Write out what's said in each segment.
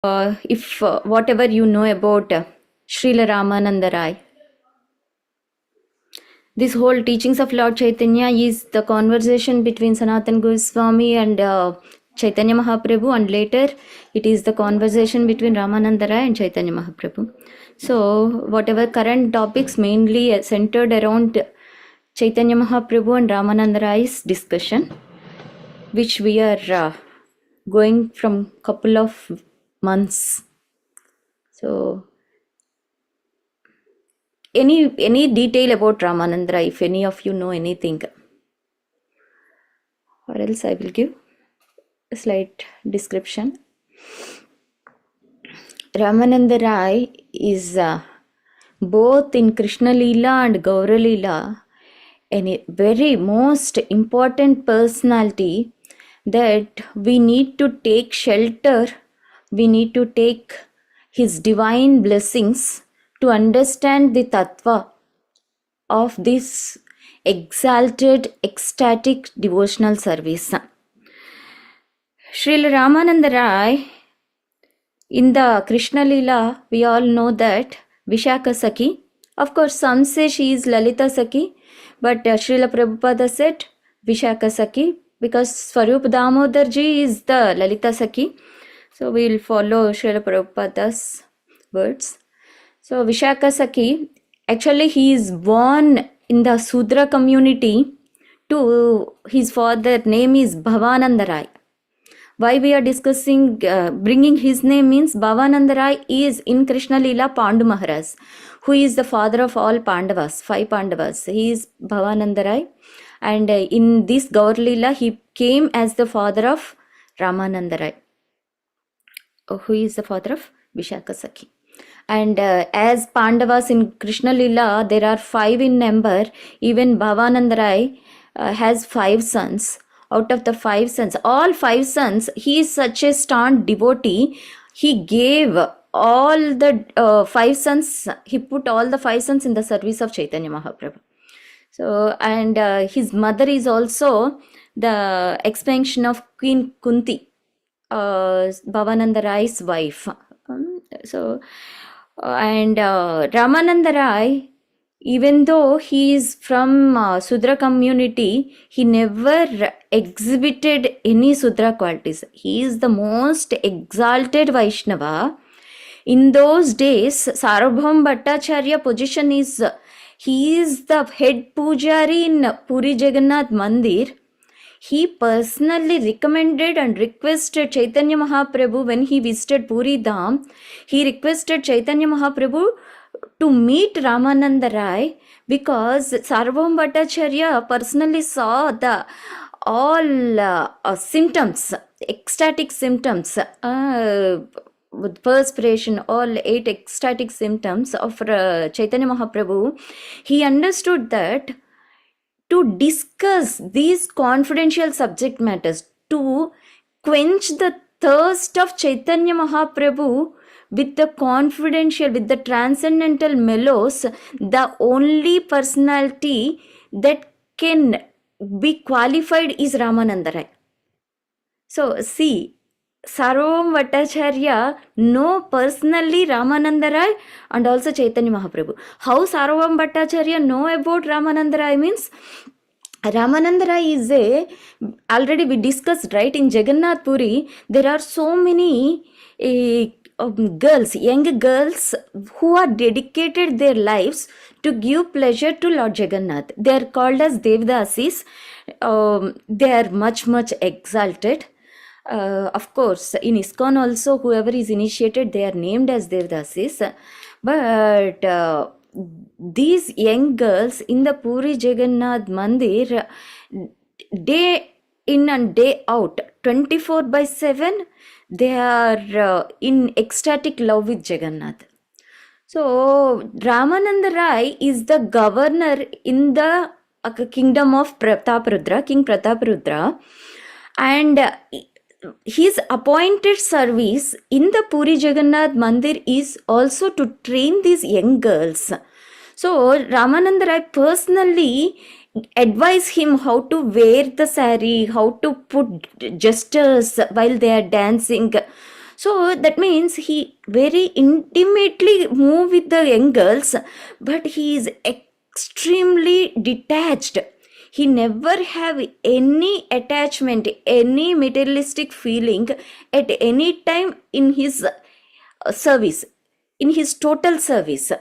if whatever you know about Srila Ramananda Rai. This whole teachings of Lord Chaitanya is the conversation between Sanatana Goswami and Chaitanya Mahaprabhu, and later it is the conversation between Ramananda Rai and Chaitanya Mahaprabhu. So whatever current topics mainly centered around Chaitanya Mahaprabhu and Ramananda Rai's discussion, which we are going from couple of months. So any detail about Ramananda Rai, if any of you know anything, or else I will give a slight description. Ramananda Rai is both in Krishna Leela and Gaura Leela a very most important personality that we need to take shelter, we need to take his divine blessings to understand the tattva of this exalted, ecstatic devotional service. Srila Ramananda Rai, in the Krishna Leela, we all know that Vishaka Sakhi, of course some say she is Lalita Sakhi, but Srila Prabhupada said Vishaka Sakhi because Swarup Damodarji is the Lalita Sakhi. So we will follow Srila Prabhupada's words. So Vishaka Sakhi, actually he is born in the Sudra community. To his father name is Bhavananda Rai. Why we are discussing bringing his name means Bhavananda Rai is in Krishna Leela Pandu Maharaj, who is the father of all Pandavas, 5 Pandavas. He is Bhavananda Rai, and in this Gaur Leela he came as the father of Ramananda Rai, who is the father of Vishaka Sakhi. And as Pandavas in Krishna Leela, there are 5 in number. Even Bhavananda Rai has 5 sons. Out of the 5 sons, all 5 sons, he is such a staunch devotee. He gave all the 5 sons, he put all the 5 sons in the service of Chaitanya Mahaprabhu. So, and his mother is also the expansion of Queen Kunti, Bhavananda Rai's wife. And Ramananda Rai, even though he is from Sudra community, he never exhibited any Sudra qualities. He is the most exalted Vaishnava. In those days, Sarvabhaum Bhattacharya position is, he is the head pujari in Puri Jagannath Mandir. He personally recommended and requested Chaitanya Mahaprabhu when he visited Puri Dham. He requested Chaitanya Mahaprabhu to meet Ramananda Rai because Sarvabhaum Bhattacharya personally saw the all symptoms, ecstatic symptoms, with perspiration, all 8 ecstatic symptoms of Chaitanya Mahaprabhu. He understood that to discuss these confidential subject matters, to quench the thirst of Chaitanya Mahaprabhu with the confidential, with the transcendental mellows, the only personality that can be qualified is Ramananda Rai. So see, Sarvabhaum Bhattacharya know personally Ramananda Rai and also Chaitanya Mahaprabhu. How Sarvabhaum Bhattacharya know about Ramananda Rai means, Ramananda Rai is already we discussed, right? In Jagannath Puri, there are so many girls, young girls who are dedicated their lives to give pleasure to Lord Jagannath. They are called as Devdasis. They are much exalted. Of course, in ISKCON also, whoever is initiated, they are named as Devdasis. But these young girls in the Puri Jagannath Mandir, day in and day out, 24/7, they are in ecstatic love with Jagannath. So Ramananda Rai is the governor in the kingdom of Prataparudra, King Prataparudra, and his appointed service in the Puri Jagannath Mandir is also to train these young girls. So Ramananda Rai personally advise him how to wear the sari, how to put gestures while they are dancing. So that means he very intimately move with the young girls, but he is extremely detached. He never have any attachment, any materialistic feeling at any time in his service, in his total service.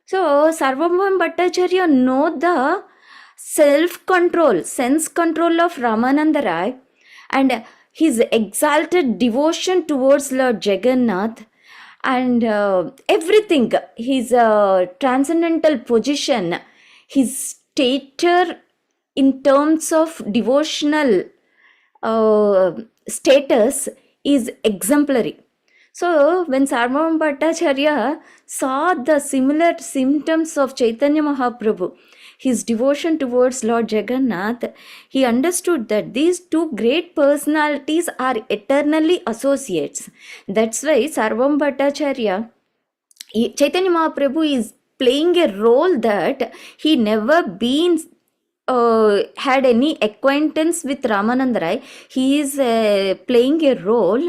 So Sarvabhauma Bhattacharya know the self-control, sense control of Ramananda Rai, and his exalted devotion towards Lord Jagannath, and everything, his transcendental position, his stature in terms of devotional status is exemplary. So when Sarvabhauma Bhattacharya saw the similar symptoms of Chaitanya Mahaprabhu, his devotion towards Lord Jagannath, he understood that these two great personalities are eternally associates. That's why Sarvabhauma Bhattacharya, Chaitanya Mahaprabhu is playing a role that he never been had any acquaintance with Ramananda Rai. He is playing a role,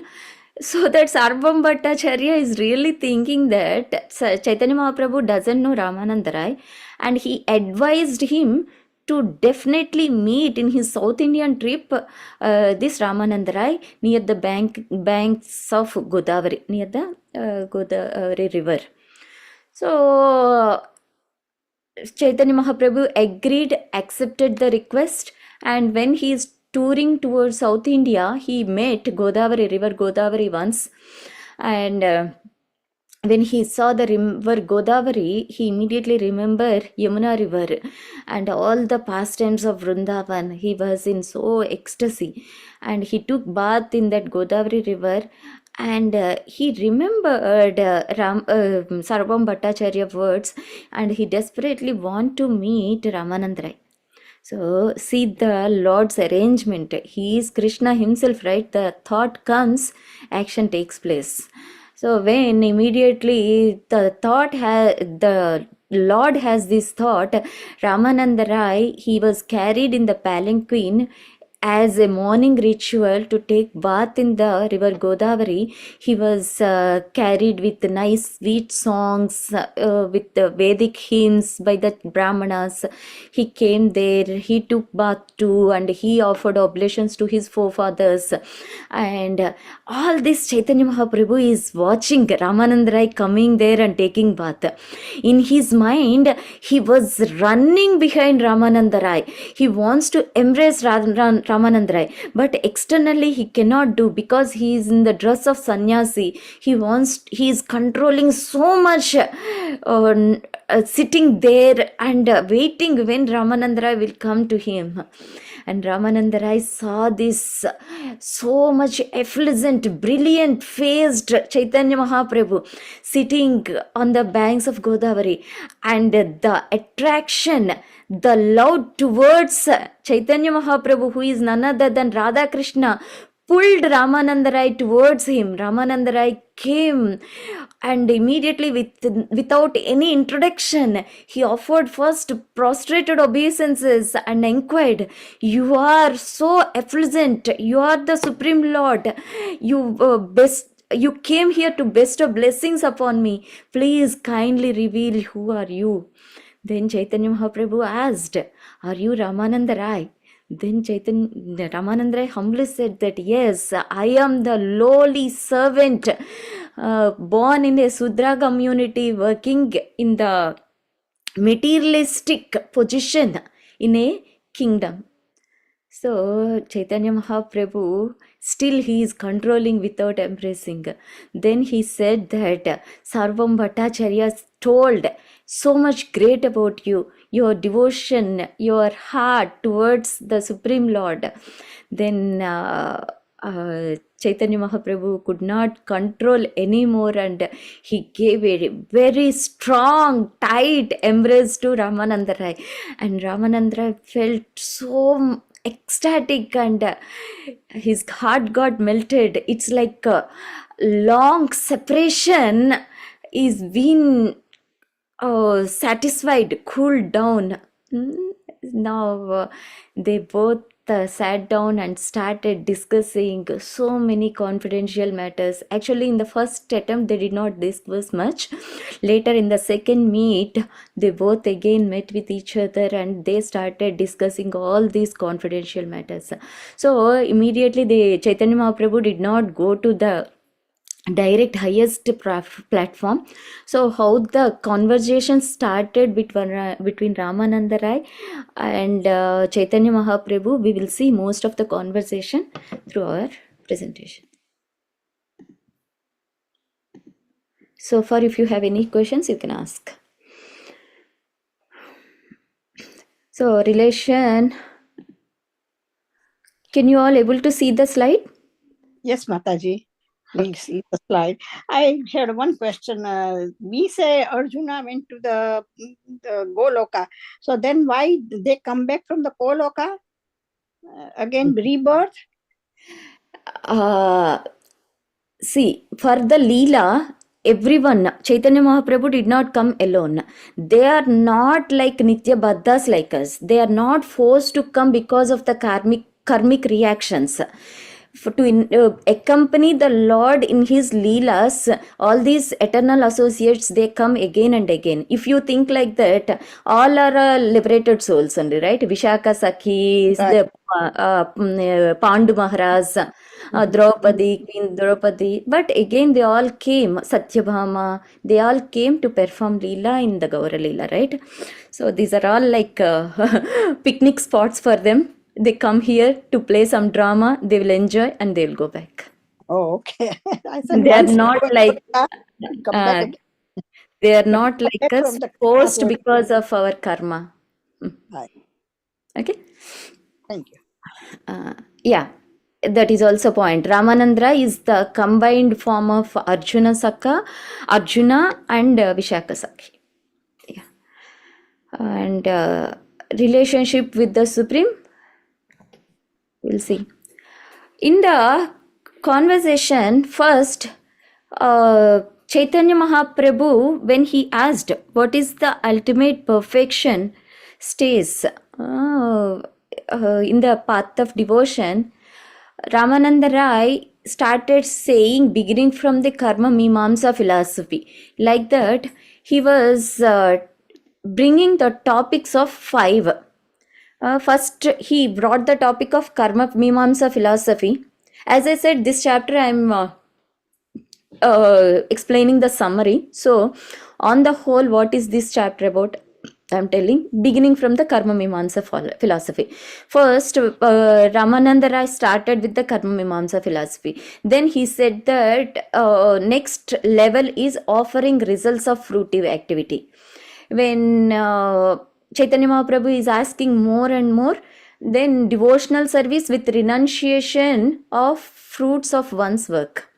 so that Sarvabhauma Bhattacharya is really thinking that Chaitanya Mahaprabhu doesn't know Ramananda Rai, and he advised him to definitely meet in his South Indian trip this Ramananda Rai near the banks of Godavari, near the Godavari river. So Chaitanya Mahaprabhu agreed, accepted the request, and when he is touring towards South India, he met Godavari river Godavari once, and when he saw the river Godavari, he immediately remembered Yamuna river and all the pastimes of Vrindavan. He was in so ecstasy, and he took bath in that Godavari river, and he remembered Sarvabhauma Bhattacharya words, and he desperately want to meet Ramananda Rai. So see the Lord's arrangement. He is Krishna himself, right? The thought comes, action takes place. So when immediately the Lord has this thought, Ramananda Rai, he was carried in the palanquin as a morning ritual to take bath in the river Godavari. He was carried with nice sweet songs, with the Vedic hymns by the Brahmanas. He came there, he took bath too, and he offered oblations to his forefathers. And all this Chaitanya Mahaprabhu is watching Ramananda Rai coming there and taking bath. In his mind, he was running behind Ramananda Rai. He wants to embrace Ramananda Rai, but externally he cannot do because he is in the dress of sannyasi. He is controlling so much, sitting there and waiting when Ramananda Rai will come to him. And Ramananda Rai saw this so much effulgent, brilliant faced Chaitanya Mahaprabhu sitting on the banks of Godavari, and the attraction, the love towards Chaitanya Mahaprabhu, who is none other than Radha Krishna, pulled Ramananda Rai towards him. Ramananda Rai came, and immediately without any introduction, he offered first prostrated obeisances and inquired, "You are so effulgent, you are the Supreme Lord, you came here to bestow blessings upon me. Please kindly reveal who are you." Then Chaitanya Mahaprabhu asked, "Are you Ramananda Rai?" Then Ramananda Rai humbly said that, "Yes, I am the lowly servant, born in a Sudra community, working in the materialistic position in a kingdom." So Chaitanya Mahaprabhu, still he is controlling without embracing. Then he said that Sarvabhauma Bhattacharya told so much great about you, your devotion, your heart towards the Supreme Lord. Then Chaitanya Mahaprabhu could not control anymore, and he gave a very strong, tight embrace to Ramananda Rai. And Ramananda Rai felt so ecstatic, and his heart got melted. It's like a long separation is being satisfied, cooled down. Now they both sat down and started discussing so many confidential matters. Actually, in the first attempt, they did not discuss much. Later, in the second meet, they both again met with each other and they started discussing all these confidential matters. So, immediately, the Chaitanya Mahaprabhu did not go to the direct highest platform. So how the conversation started between Ramananda Rai and Chaitanya Mahaprabhu, we will see most of the conversation through our presentation. So far, if you have any questions, you can ask. So relation, can you all able to see the slide? Yes, Mataji. We see the slide. I had one question. We say Arjuna went to the Goloka. So then why they come back from the Goloka? Again, rebirth? See, for the Leela, everyone, Chaitanya Mahaprabhu did not come alone. They are not like Nitya Baddhas like us. They are not forced to come because of the karmic reactions. To accompany the Lord in his Leelas, all these eternal associates, they come again and again. If you think like that, all are liberated souls only, right? Vishaka Sakhi, Right. Pandu Maharaj, Draupadi, Queen Draupadi. But again, they all came, Satyabhama, they all came to perform Leela in the Gaura Leela, right? So these are all like picnic spots for them. They come here to play some drama, they will enjoy and they will go back. Oh, okay. I said They are once not like come back again. they are not like us From the forced because of our karma. Right. Okay. Thank you. Yeah, that is also point. Ramanandra is the combined form of Arjuna and Vishaka Sakhi. Yeah. And relationship with the Supreme, we'll see. In the conversation, first, Chaitanya Mahaprabhu, when he asked what is the ultimate perfection, stays in the path of devotion. Ramananda Rai started saying, beginning from the Karma Mimamsa philosophy, like that, he was bringing the topics of five. First, he brought the topic of Karma Mimamsa philosophy. As I said, this chapter I am explaining the summary. So, on the whole, what is this chapter about? I'm telling, beginning from the Karma Mimamsa philosophy. First, Ramananda Rai started with the Karma Mimamsa philosophy. Then he said that next level is offering results of fruitive activity. When Chaitanya Mahaprabhu is asking more and more, then devotional service with renunciation of fruits of one's work.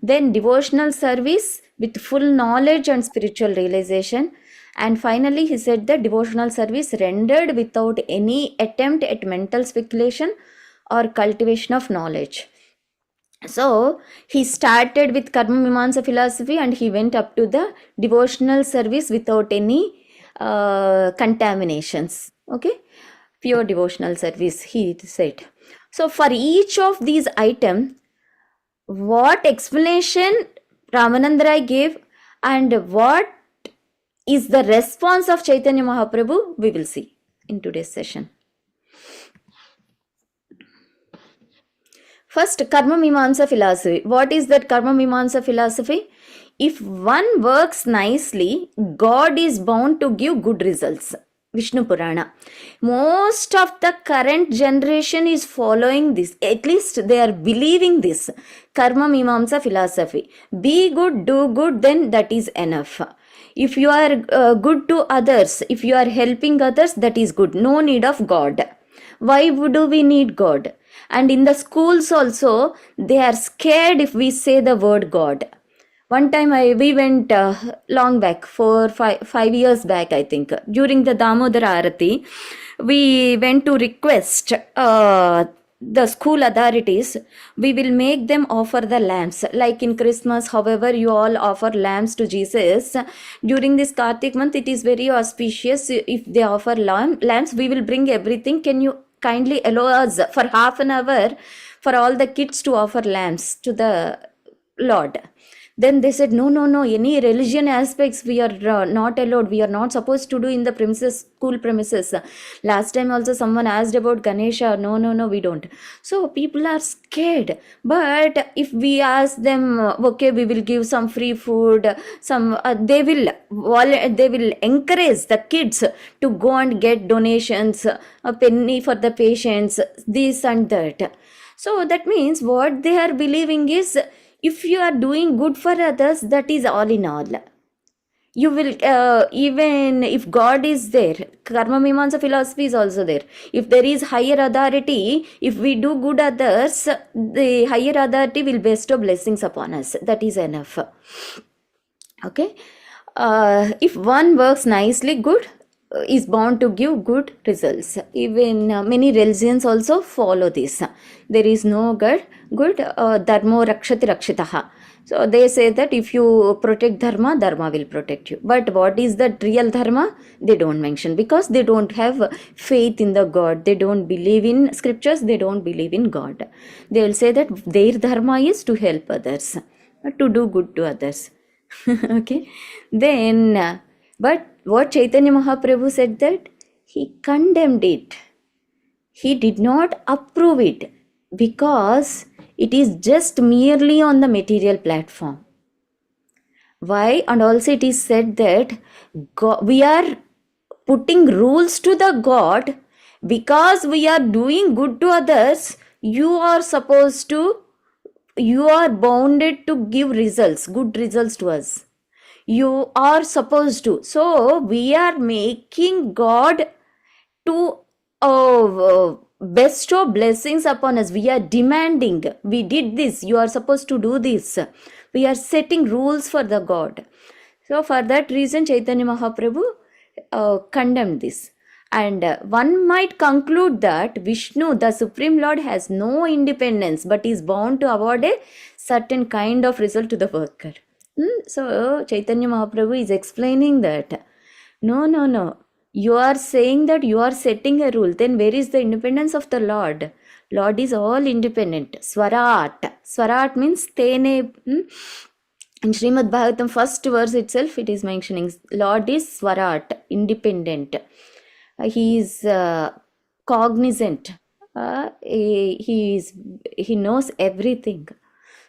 Then devotional service with full knowledge and spiritual realization. And finally, he said that devotional service rendered without any attempt at mental speculation or cultivation of knowledge. So he started with Karma Mimamsa philosophy and he went up to the devotional service without any contaminations. Okay, pure devotional service, he said. So for each of these items, what explanation Ramananda Rai gave and what is the response of Chaitanya Mahaprabhu, we will see in today's session. First, Karma Mimamsa philosophy. What is that Karma Mimamsa philosophy? If one works nicely, God is bound to give good results. Vishnu Purana. Most of the current generation is following this. At least they are believing this. Karma Mimamsa philosophy. Be good, do good, then that is enough. If you are good to others, if you are helping others, that is good. No need of God. Why do we need God? And in the schools also, they are scared if we say the word God. One time we went long back, 5 years back, I think, during the Damodara Arati, we went to request the school authorities, we will make them offer the lamps. Like in Christmas, however, you all offer lamps to Jesus. During this Kartik month, it is very auspicious. If they offer lamps, we will bring everything. Can you kindly allow us for half an hour for all the kids to offer lamps to the Lord. Then they said, no, no, no, any religion aspects we are not allowed. We are not supposed to do in the premises, school premises. Last time also someone asked about Ganesha. No, no, no, we don't. So people are scared. But if we ask them, okay, we will give some free food, they will encourage the kids to go and get donations, a penny for the patients, this and that. So that means what they are believing is, if you are doing good for others, that is all in all. You will, even if God is there, karma mimamsa philosophy is also there. If there is higher authority, if we do good others, the higher authority will bestow blessings upon us. That is enough. Okay. If one works nicely, good is bound to give good results. Even many religions also follow this. There is no good dharmo rakshati rakshitaha. So they say that if you protect dharma, dharma will protect you. But what is the real dharma? They don't mention, because they don't have faith in the God. They don't believe in scriptures. They don't believe in God. They will say that their dharma is to help others, to do good to others. Okay. Then, but what Chaitanya Mahaprabhu said, that he condemned it. He did not approve it, because it is just merely on the material platform. Why? And also it is said that we are putting rules to the God, because we are doing good to others. You are bounded to give results, good results to us. You are supposed to. So we are making God to bestow blessings upon us. We are demanding, we did this, you are supposed to do this. We are setting rules for the God. So for that reason, Chaitanya Mahaprabhu condemned this. And one might conclude that Vishnu, the Supreme Lord, has no independence, but is bound to award a certain kind of result to the worker. So Chaitanya Mahaprabhu is explaining that no, you are saying that you are setting a rule. Then where is the independence of the Lord? Lord is all independent. Swarat means tene. In Srimad Bhagavatam, first verse itself, it is mentioning Lord is Swarat, independent. He is cognizant. He knows everything.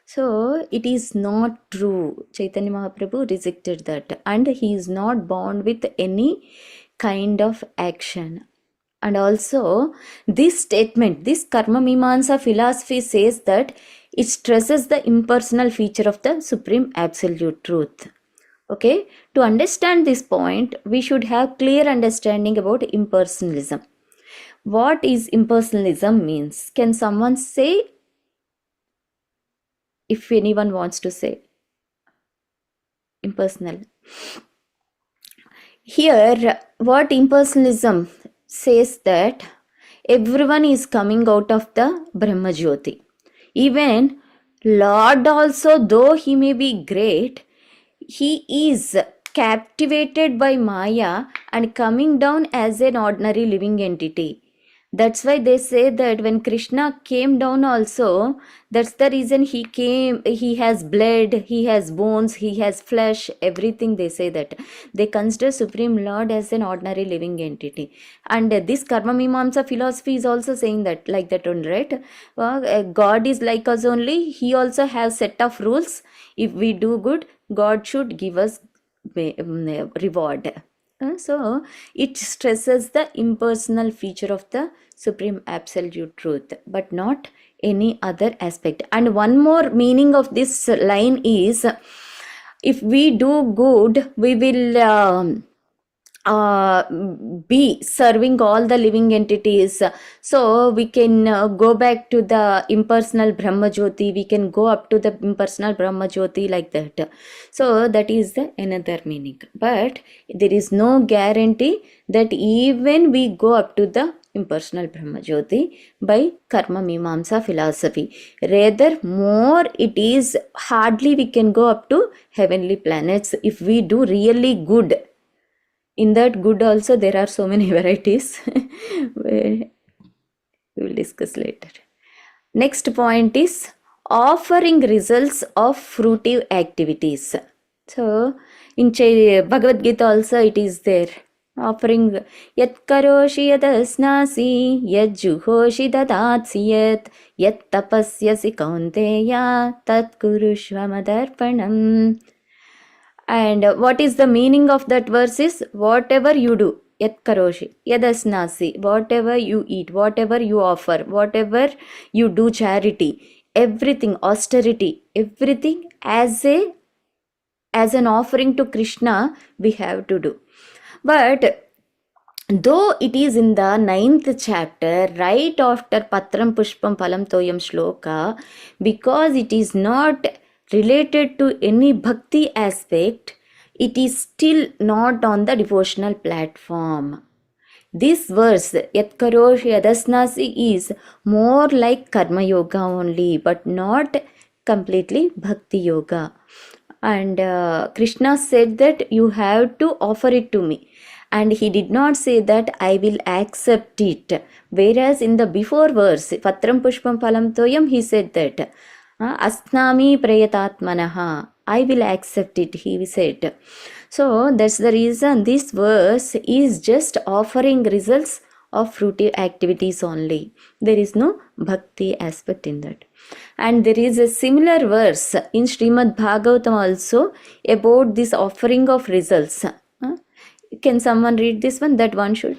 So it is not true. Chaitanya Mahaprabhu rejected that, and he is not bound with any kind of action. And also this statement, this Karma Mimamsa philosophy says that it stresses the impersonal feature of the Supreme Absolute Truth. Okay, to understand this point, we should have clear understanding about impersonalism. What is impersonalism means? Can someone say, if anyone wants to say? Impersonal. Here, what impersonalism says, that everyone is coming out of the Brahma Jyoti. Even Lord also, though he may be great, he is captivated by Maya and coming down as an ordinary living entity. That's why they say that when Krishna came down also, that's the reason he came. He has blood, he has bones, he has flesh, everything. They say that they consider Supreme Lord as an ordinary living entity. And this Karma Mimamsa philosophy is also saying that, like that only, right? God is like us only. He also has set of rules. If we do good, God should give us reward. So it stresses the impersonal feature of the Supreme Absolute Truth, but not any other aspect. And one more meaning of this line is, if we do good, we will be serving all the living entities. So we can go back to the impersonal Brahma Jyoti, we can go up to the impersonal Brahma Jyoti, like that. So that is the another meaning. But there is no guarantee that even we go up to the impersonal Brahma Jyoti by Karma Mimamsa philosophy. Rather, more it is hardly we can go up to heavenly planets if we do really good. In that good also there are so many varieties. We will discuss later. Next point is offering results of fruitive activities. So in Bhagavad Gita also it is there. Offering yat karoshi yad asnasi yad juhoshi dadatsi yat tapasyasi kaunteya tat kurushva madarpanam. And what is the meaning of that verse is whatever you do, yat karoshi, yadasnasi, whatever you eat, whatever you offer, whatever you do charity, everything, austerity, everything as an offering to Krishna we have to do. But though it is in the 9th chapter, right after Patram Pushpam Phalam Toyam Shloka, because it is not related to any bhakti aspect, it is still not on the devotional platform. This verse, Yat Karosh Yadasnasi, is more like Karma Yoga only, but not completely Bhakti Yoga. And Krishna said that you have to offer it to me. And he did not say that I will accept it. Whereas in the before verse, Patram Pushpam Phalam Toyam, he said that Asnami Prayatatmanaha, I will accept it, he said. So that's the reason this verse is just offering results of fruitive activities only. There is no bhakti aspect in that. And there is a similar verse in Srimad Bhagavatam also about this offering of results. Can someone read this one? That one should.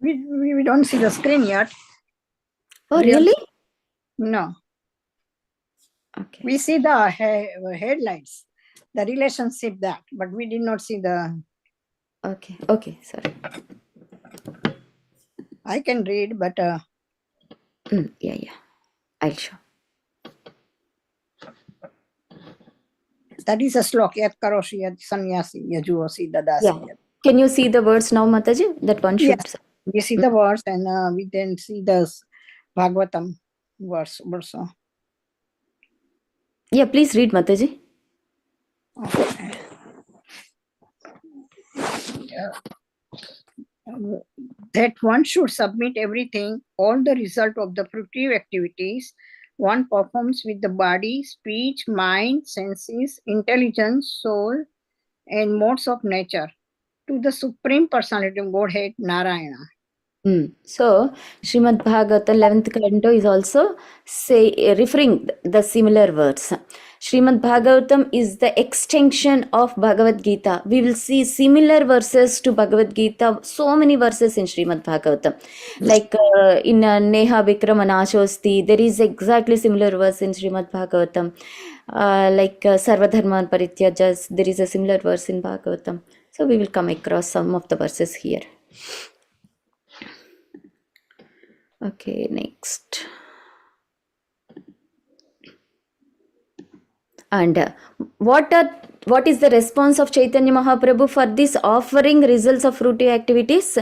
We don't see the screen yet. Oh, We are- really? No. Okay. We see the headlights, the relationship that, but we did not see the. Okay, sorry. I can read, but Yeah. I'll show. that is a slok. Yat karoshi yat sannyasi yajuosi dadasi. Yeah. Can you see the words now, Mataji? That one should. Yes. We see the verse and we then see the Bhagavatam verse also. Yeah, please read, Mataji. Okay. That one should submit everything, all the result of the fruitive activities one performs with the body, speech, mind, senses, intelligence, soul, and modes of nature to the Supreme Personality of Godhead, Narayana. So, Srimad Bhagavatam 11th canto is also referring the similar words. Srimad Bhagavatam is the extension of Bhagavad Gita. We will see similar verses to Bhagavad Gita, so many verses in Srimad Bhagavatam. Like in Neha Vikram Anashosti, there is exactly similar verse in Srimad Bhagavatam. Like Sarvadharman Parityajas, there is a similar verse in Bhagavatam. So we will come across some of the verses here. Okay, next. And what is the response of Chaitanya Mahaprabhu for this offering results of fruitive activities?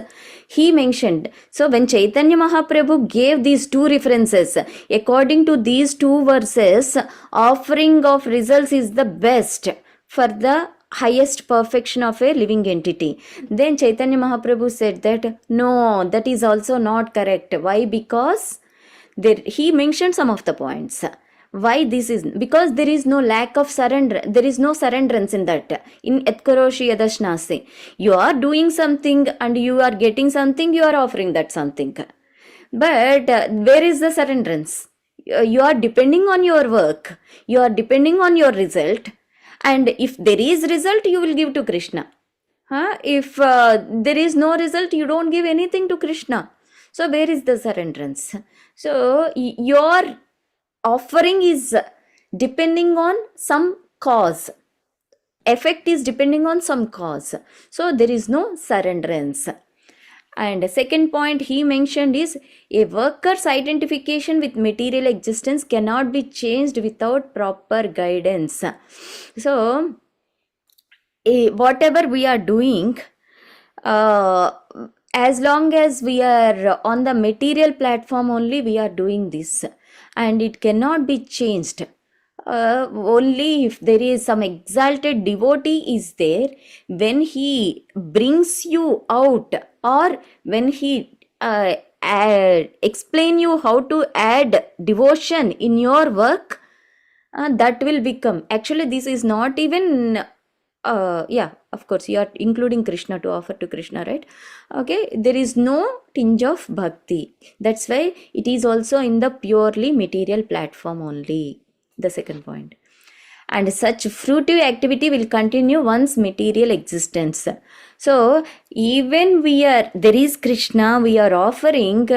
He mentioned, so when Chaitanya Mahaprabhu gave these two references, according to these two verses, offering of results is the best for the highest perfection of a living entity. Then Chaitanya Mahaprabhu said that no, that is also not correct. Why? Because he mentioned some of the points. Why this is? Because there is no lack of surrender. There is no surrenderance in that. In Etkaroshi Yadashnasi, you are doing something and you are getting something, you are offering that something. But where is the surrenderance? You are depending on your work. You are depending on your result. And if there is result, you will give to Krishna. If there is no result, you don't give anything to Krishna. So where is the surrenderance? So your offering is depending on some cause. Effect is depending on some cause. So there is no surrenderance. And the second point he mentioned is a worker's identification with material existence cannot be changed without proper guidance. So whatever we are doing, as long as we are on the material platform only, we are doing this, and it cannot be changed. Only if there is some exalted devotee is there, when he brings you out, or when he explain you how to add devotion in your work, that will become. Actually, this is not even, yeah, of course, you are including Krishna to offer to Krishna, right? Okay, there is no tinge of bhakti. That's why it is also in the purely material platform only. The second point. And such fruitive activity will continue once material existence. So, even there is Krishna, we are offering,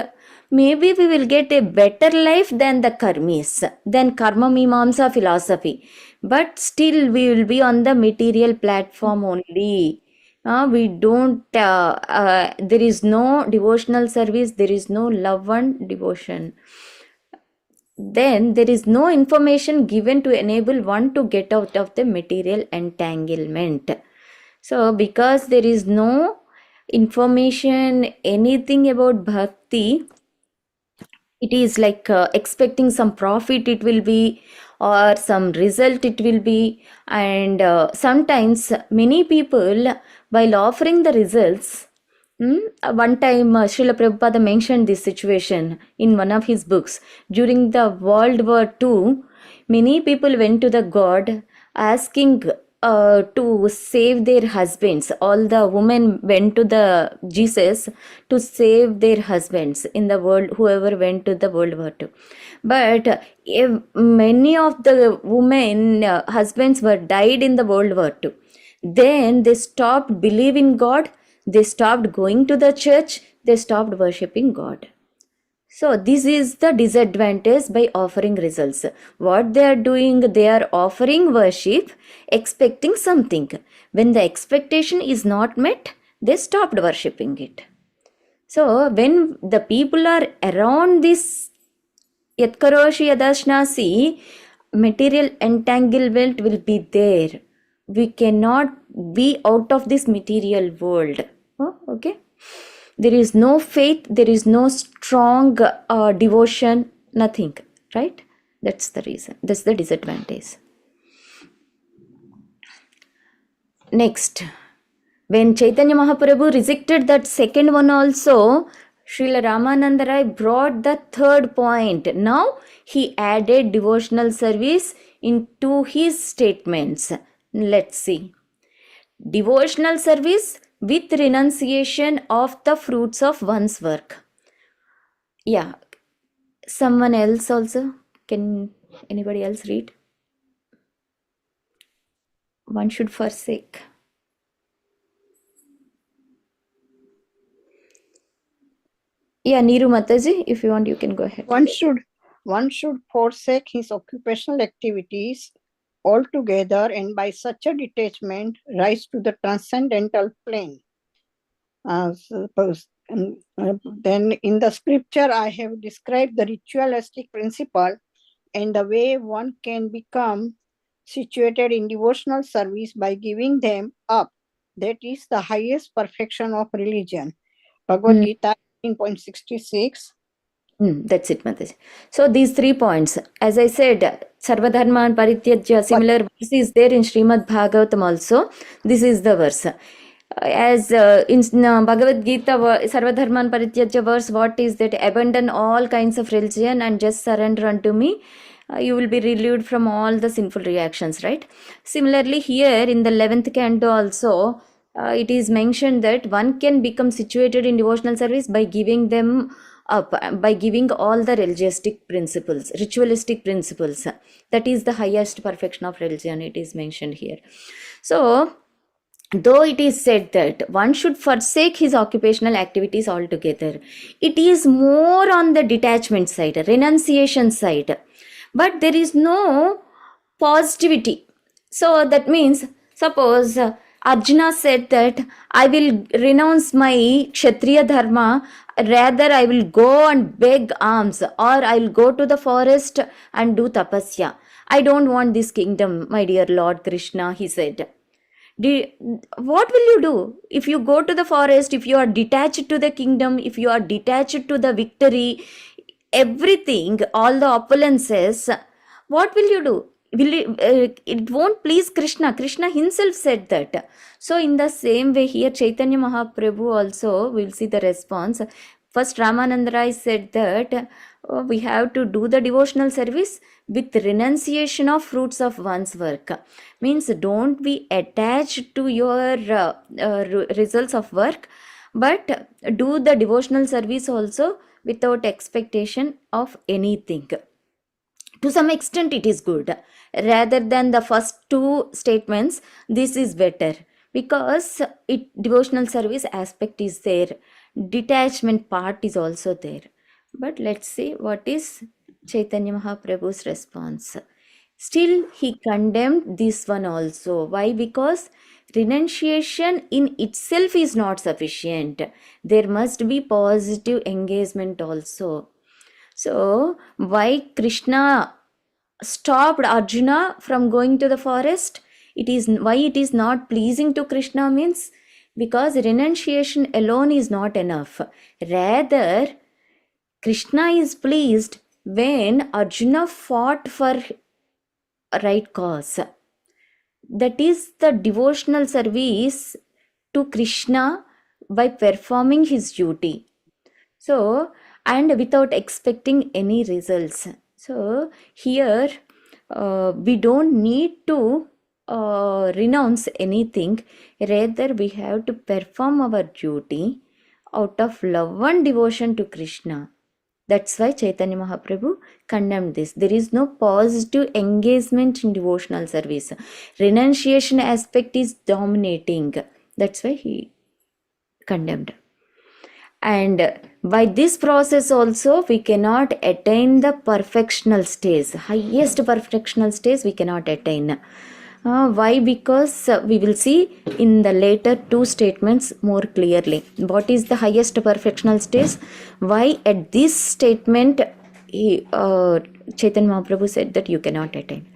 maybe we will get a better life than the karmis, than karma mimamsa philosophy. But still, we will be on the material platform only. We don't, there is no devotional service, there is no love and devotion. Then there is no information given to enable one to get out of the material entanglement. So, because there is no information, anything about bhakti, it is like expecting some profit it will be, or some result it will be. And sometimes many people, while offering the results, one time Srila Prabhupada mentioned this situation in one of his books. During the World War II, many people went to the God asking to save their husbands. All the women went to the Jesus to save their husbands in the world, whoever went to the World War II. But if many of the women husbands were died in the World War II, then they stopped believing God, they stopped going to the church, they stopped worshipping God. So this is the disadvantage by offering results. What they are doing, they are offering worship, expecting something. When the expectation is not met, they stopped worshipping it. So when the people are around this yatkaroshi yadashnasi, material entanglement will be there. We cannot be out of this material world. Oh, okay. There is no faith, there is no strong devotion, nothing, right? That's the reason. That's the disadvantage. Next, when Chaitanya Mahaprabhu rejected that second one also, Srila Ramananda Rai brought the third point. Now he added devotional service into his statements. Let's see. Devotional service with renunciation of the fruits of one's work. Yeah, someone else also. Can anybody else read? One should forsake. Yeah, Neeru Mataji, if you want, you can go ahead. One should forsake his occupational activities altogether, and by such a detachment rise to the transcendental plane. Then in the scripture I have described the ritualistic principle and the way one can become situated in devotional service by giving them up. That is the highest perfection of religion. Bhagavad Gita 18.66. That's it, Mataji. So these 3 points, as I said, Sarvadharman Parityajya, similar verse is there in Srimad Bhagavatam also. This is the verse. As in Bhagavad Gita, Sarvadharman Parityajya verse, what is that? Abandon all kinds of religion and just surrender unto me. You will be relieved from all the sinful reactions, right? Similarly, here in the 11th canto also, it is mentioned that one can become situated in devotional service by giving them up, by giving all the ritualistic principles. That is the highest perfection of religion, it is mentioned here. So, though it is said that one should forsake his occupational activities altogether, it is more on the detachment side, renunciation side, but there is no positivity. So that means, suppose Arjuna said that I will renounce my Kshatriya dharma, rather I will go and beg alms, or I will go to the forest and do tapasya. I don't want this kingdom, my dear Lord Krishna, he said. What will you do if you go to the forest, if you are detached to the kingdom, if you are detached to the victory, everything, all the opulences? What will you do? It won't please Krishna. Krishna himself said that. So in the same way here, Chaitanya Mahaprabhu also, we'll see the response. First, Ramananda Rai said that we have to do the devotional service with renunciation of fruits of one's work. Means don't be attached to your results of work, but do the devotional service also without expectation of anything. To some extent it is good. Rather than the first two statements, this is better, because devotional service aspect is there, detachment part is also there. But let's see what is Chaitanya Mahaprabhu's response. Still he condemned this one also. Why? Because renunciation in itself is not sufficient. There must be positive engagement also. So, why Krishna stopped Arjuna from going to the forest? It is why it is not pleasing to Krishna means because renunciation alone is not enough. Rather, Krishna is pleased when Arjuna fought for a right cause. That is the devotional service to Krishna by performing his duty. So, and without expecting any results. So, here we don't need to renounce anything, rather, we have to perform our duty out of love and devotion to Krishna. That's why Chaitanya Mahaprabhu condemned this. There is no positive engagement in devotional service. Renunciation aspect is dominating. That's why he condemned. And by this process also we cannot attain the perfectional stage. Highest perfectional stage we cannot attain. Why? Because we will see in the later two statements more clearly. What is the highest perfectional stage? Why at this statement Chaitanya Mahaprabhu said that you cannot attain.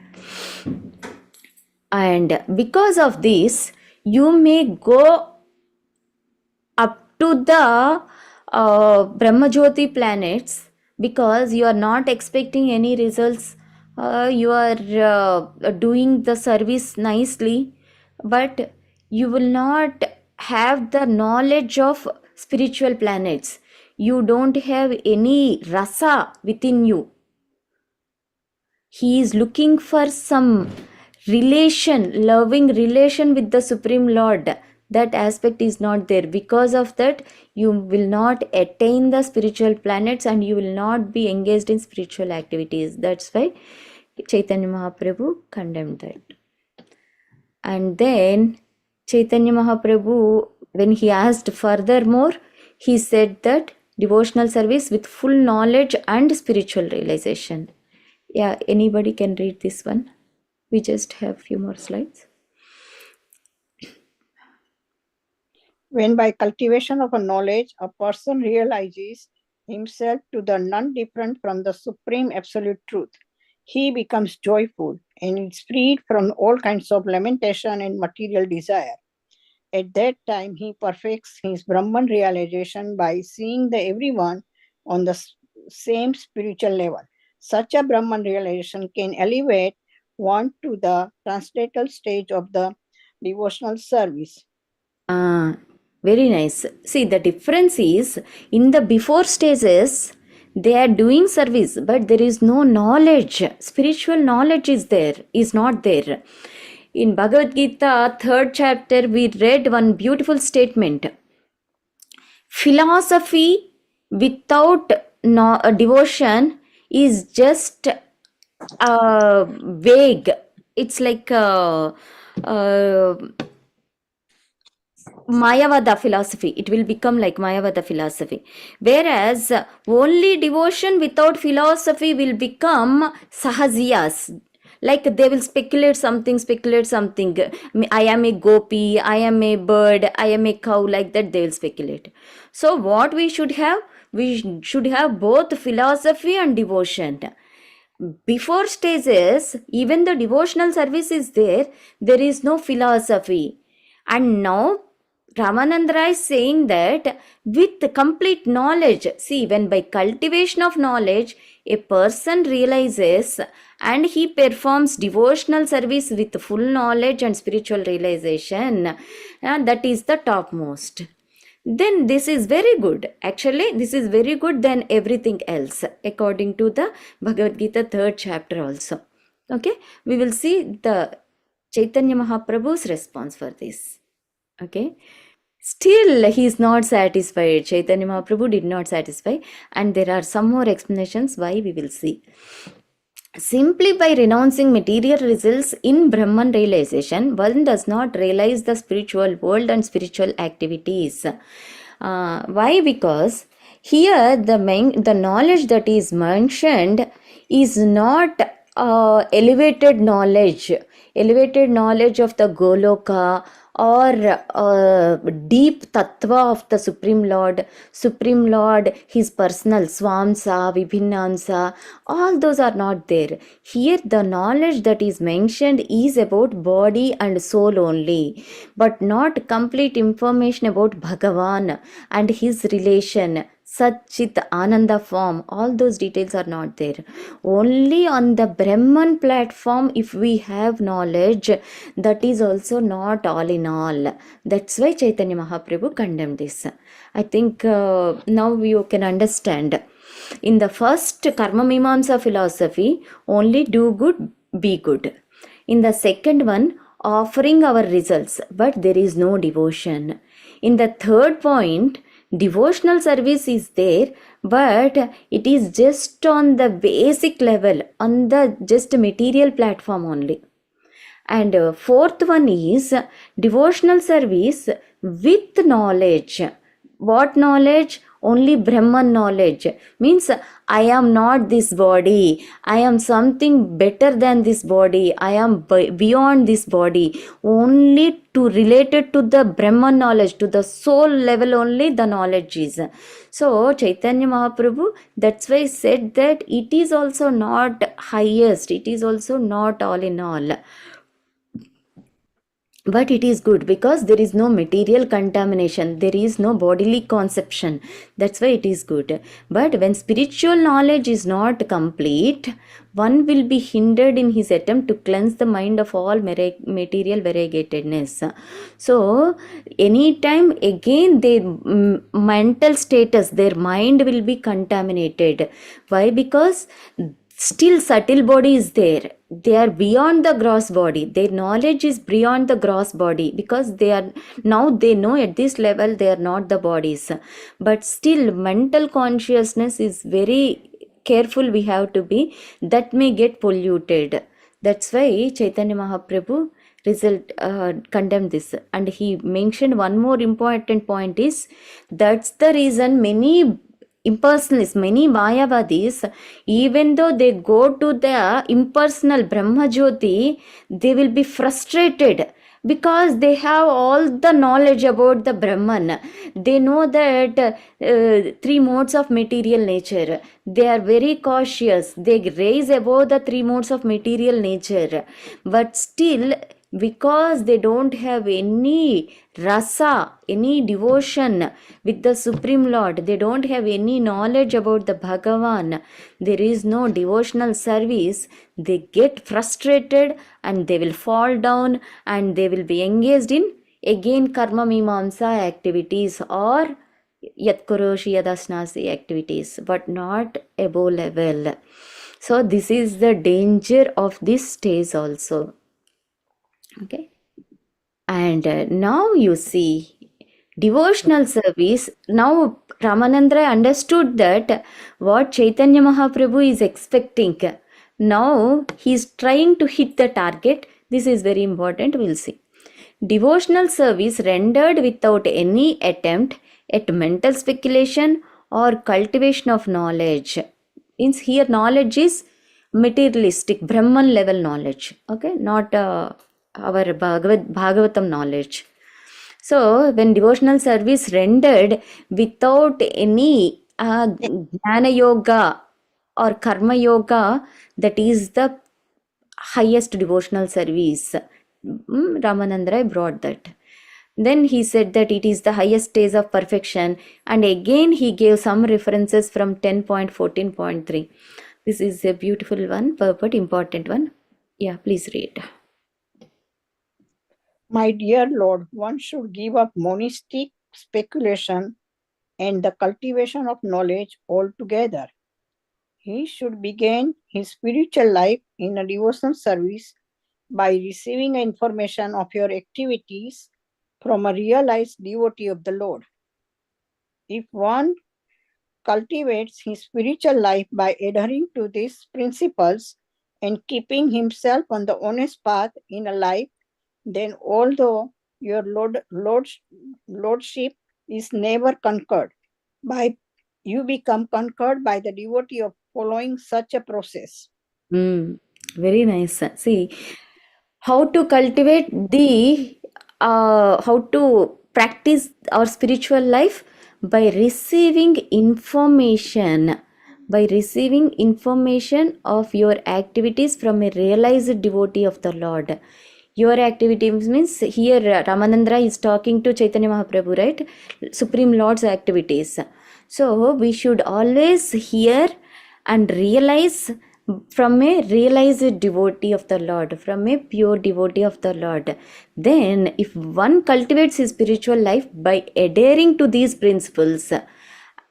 And because of this, you may go up to the Brahmajyoti planets because you are not expecting any results. You are doing the service nicely, but you will not have the knowledge of spiritual planets. You don't have any rasa within you. He is looking for some relation, loving relation with the Supreme Lord. That aspect is not there. Because of that, you will not attain the spiritual planets and you will not be engaged in spiritual activities. That's why Chaitanya Mahaprabhu condemned that. And then Chaitanya Mahaprabhu, when he asked furthermore, he said that devotional service with full knowledge and spiritual realization. Yeah, anybody can read this one. We just have few more slides. When by cultivation of a knowledge, a person realizes himself to the none different from the supreme absolute truth, he becomes joyful and is freed from all kinds of lamentation and material desire. At that time, he perfects his Brahman realization by seeing the everyone on the same spiritual level. Such a Brahman realization can elevate one to the transcendental stage of the devotional service. Very nice. See, the difference is in the before stages, they are doing service, but there is no knowledge. Spiritual knowledge is not there. In Bhagavad Gita, 3rd chapter, we read one beautiful statement. Philosophy without devotion is just vague. It's like Mayavada philosophy. It will become like Mayavada philosophy. Whereas only devotion without philosophy will become Sahajiyas. Like they will speculate something. I am a Gopi, I am a bird, I am a cow, like that they will speculate. So what we should have? We should have both philosophy and devotion. Before stages, even the devotional service is there is no philosophy. And now Ramananda Rai is saying that with complete knowledge, see, when by cultivation of knowledge, a person realizes and he performs devotional service with full knowledge and spiritual realization, that is the topmost. then this is very good. Actually, this is very good than everything else, according to the Bhagavad Gita 3rd chapter also. Okay, we will see the Chaitanya Mahaprabhu's response for this. Okay, still he is not satisfied. Chaitanya Mahaprabhu did not satisfy, and there are some more explanations why we will see. Simply by renouncing material results in Brahman realization, one does not realize the spiritual world and spiritual activities. Why? Because here the knowledge that is mentioned is not elevated knowledge of the Goloka or deep tattva of the Supreme Lord, his personal Swamsa, Vibhinamsa, all those are not there. Here the knowledge that is mentioned is about body and soul only, but not complete information about Bhagavan and his relation, Satchit Ananda form, all those details are not there. Only on the Brahman platform, if we have knowledge, that is also not all in all. That's why Chaitanya Mahaprabhu condemned this. I think now you can understand. In the first Karma Mimamsa philosophy, only do good, be good. In the second one, offering our results, but there is no devotion. In the third point, devotional service is there, but it is just on the basic level, on the just material platform only. And fourth one is devotional service with knowledge. What knowledge? Only Brahman knowledge. Means I am not this body. I am something better than this body. I am beyond this body. Only to related to the Brahman knowledge, to the soul level only the knowledge is. So Chaitanya Mahaprabhu, that's why said that it is also not highest. It is also not all in all. But it is good because there is no material contamination, there is no bodily conception. That's why it is good. But when spiritual knowledge is not complete, one will be hindered in his attempt to cleanse the mind of all material variegatedness. So, anytime again their mental status, their mind will be contaminated. Why? Because still subtle body is there. They are beyond the gross body. Their knowledge is beyond the gross body because they know at this level they are not the bodies. But still mental consciousness is very careful we have to be, that may get polluted. That's why Chaitanya Mahaprabhu condemned this, and he mentioned one more important point is that's the reason many impersonalists, many Mayavadis, even though they go to the impersonal Brahma Jyoti, they will be frustrated because they have all the knowledge about the Brahman. They know that three modes of material nature. They are very cautious. They raise above the three modes of material nature. But still, because they don't have any rasa, any devotion with the Supreme Lord, they don't have any knowledge about the Bhagavan, there is no devotional service, they get frustrated and they will fall down and they will be engaged in again karma mimamsa activities or yatkuroshi yadasnasi activities, but not above level. So this is the danger of this stage also. Okay, and now you see devotional service. Now Ramanandra understood that what Chaitanya Mahaprabhu is expecting. Now he is trying to hit the target. This is very important. We'll see. Devotional service rendered without any attempt at mental speculation or cultivation of knowledge. Means here knowledge is materialistic, Brahman level knowledge. Okay, not our Bhagavatam knowledge. So, when devotional service rendered without any Jnana Yoga or Karma Yoga, that is the highest devotional service. Ramanandra brought that. Then he said that it is the highest stage of perfection, and again he gave some references from 10.14.3. This is a beautiful one, but important one. Yeah, please read. My dear Lord, one should give up monastic speculation, and the cultivation of knowledge altogether. He should begin his spiritual life in a devotional service by receiving information of your activities from a realized devotee of the Lord. If one cultivates his spiritual life by adhering to these principles and keeping himself on the honest path in a life, then although your lordship is never conquered, by you become conquered by the devotee of following such a process. Very nice. See, how to cultivate how to practice our spiritual life by receiving information of your activities from a realized devotee of the Lord. Your activities means here Ramanandra is talking to Chaitanya Mahaprabhu, right? Supreme Lord's activities. So we should always hear and realize from a realized devotee of the Lord, from a pure devotee of the Lord. Then, if one cultivates his spiritual life by adhering to these principles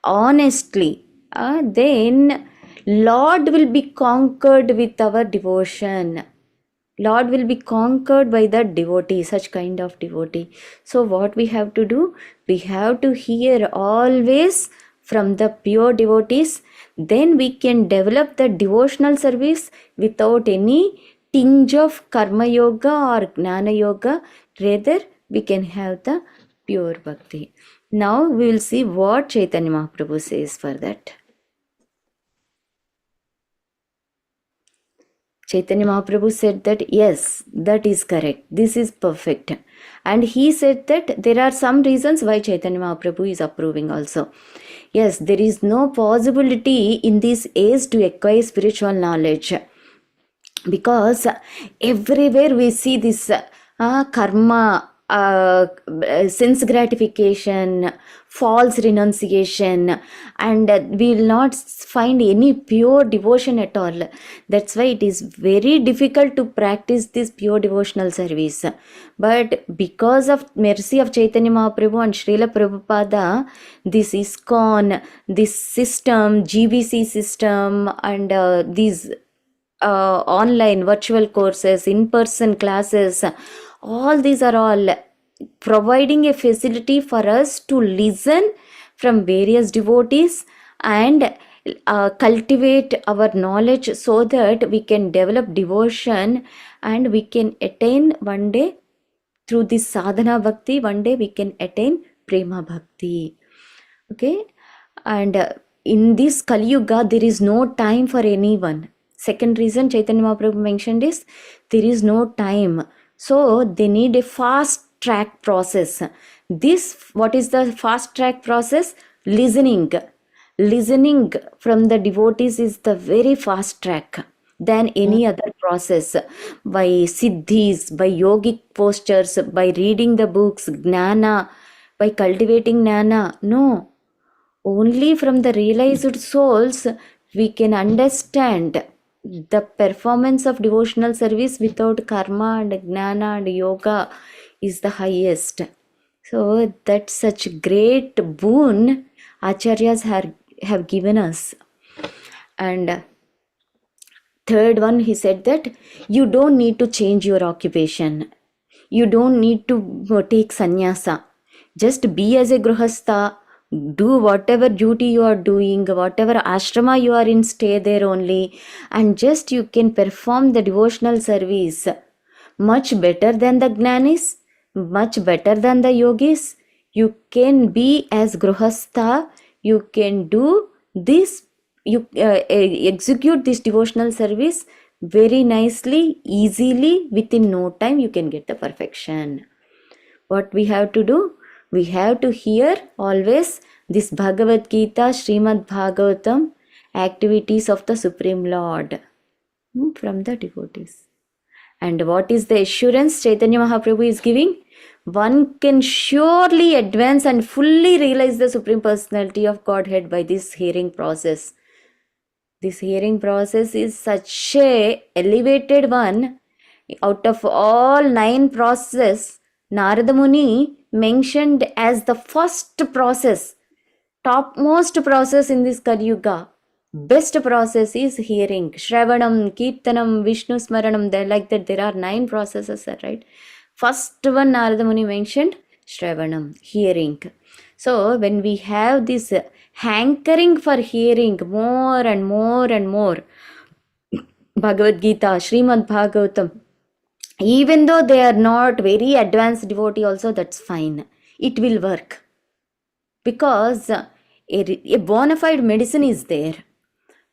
honestly, then Lord will be conquered with our devotion. Lord will be conquered by that devotee, such kind of devotee. So, what we have to do? We have to hear always from the pure devotees. Then we can develop the devotional service without any tinge of karma yoga or gnana yoga. Rather, we can have the pure bhakti. Now we will see what Chaitanya Mahaprabhu says for that. Chaitanya Mahaprabhu said that yes, that is correct. This is perfect. And he said that there are some reasons why Chaitanya Mahaprabhu is approving also. Yes, there is no possibility in this age to acquire spiritual knowledge, because everywhere we see this karma, sense gratification, false renunciation, and we will not find any pure devotion at all. That's why it is very difficult to practice this pure devotional service. But because of mercy of Chaitanya Mahaprabhu and Srila Prabhupada, this ISKCON, this system, GBC system, and these online virtual courses, in-person classes, all these are all providing a facility for us to listen from various devotees and cultivate our knowledge so that we can develop devotion and we can attain one day through this sadhana bhakti, one day we can attain prema bhakti. Okay, and in this Kali Yuga, there is no time for anyone. Second reason Chaitanya Mahaprabhu mentioned is there is no time. So they need a fast track process. This, what is the fast track process? Listening. Listening from the devotees is the very fast track than any other process. By siddhis, by yogic postures, by reading the books, gnana, by cultivating gnana. No, only from the realized souls we can understand the performance of devotional service without karma and gnana and yoga is the highest. So that's such great boon acharyas have given us. And third one, he said that you don't need to change your occupation. You don't need to take sannyasa. Just be as a grihastha, do whatever duty you are doing, whatever ashrama you are in, stay there only, and just you can perform the devotional service much better than the gnanis, much better than the yogis. You can be as grihastha, you can do this, you execute this devotional service very nicely, easily, within no time you can get the perfection. What we have to do? We have to hear always this Bhagavad Gita, Srimad Bhagavatam, activities of the Supreme Lord from the devotees. And what is the assurance Chaitanya Mahaprabhu is giving? One can surely advance and fully realize the Supreme Personality of Godhead by this hearing process. This hearing process is such a elevated one. Out of all 9 processes, Narada Muni mentioned as the first process, topmost process in this Kali Yuga. Best process is hearing. Shravanam, Kirtanam, Vishnu Smaranam. Like that, there are 9 processes, right? First one Narada Muni mentioned, Shravanam, hearing. So when we have this hankering for hearing more and more and more, Bhagavad Gita, Srimad Bhagavatam, even though they are not very advanced devotee also, that's fine. It will work. Because a bona fide medicine is there.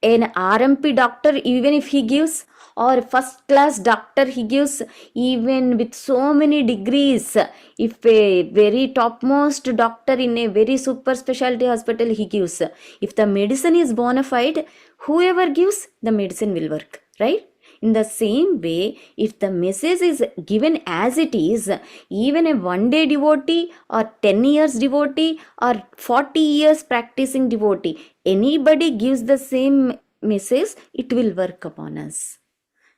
An RMP doctor, even if he gives, or first class doctor he gives, even with so many degrees, if a very topmost doctor in a very super specialty hospital he gives, if the medicine is bona fide, whoever gives, the medicine will work, right? In the same way, if the message is given as it is, even a 1-day devotee or 10 years devotee or 40 years practicing devotee, anybody gives the same message, it will work upon us.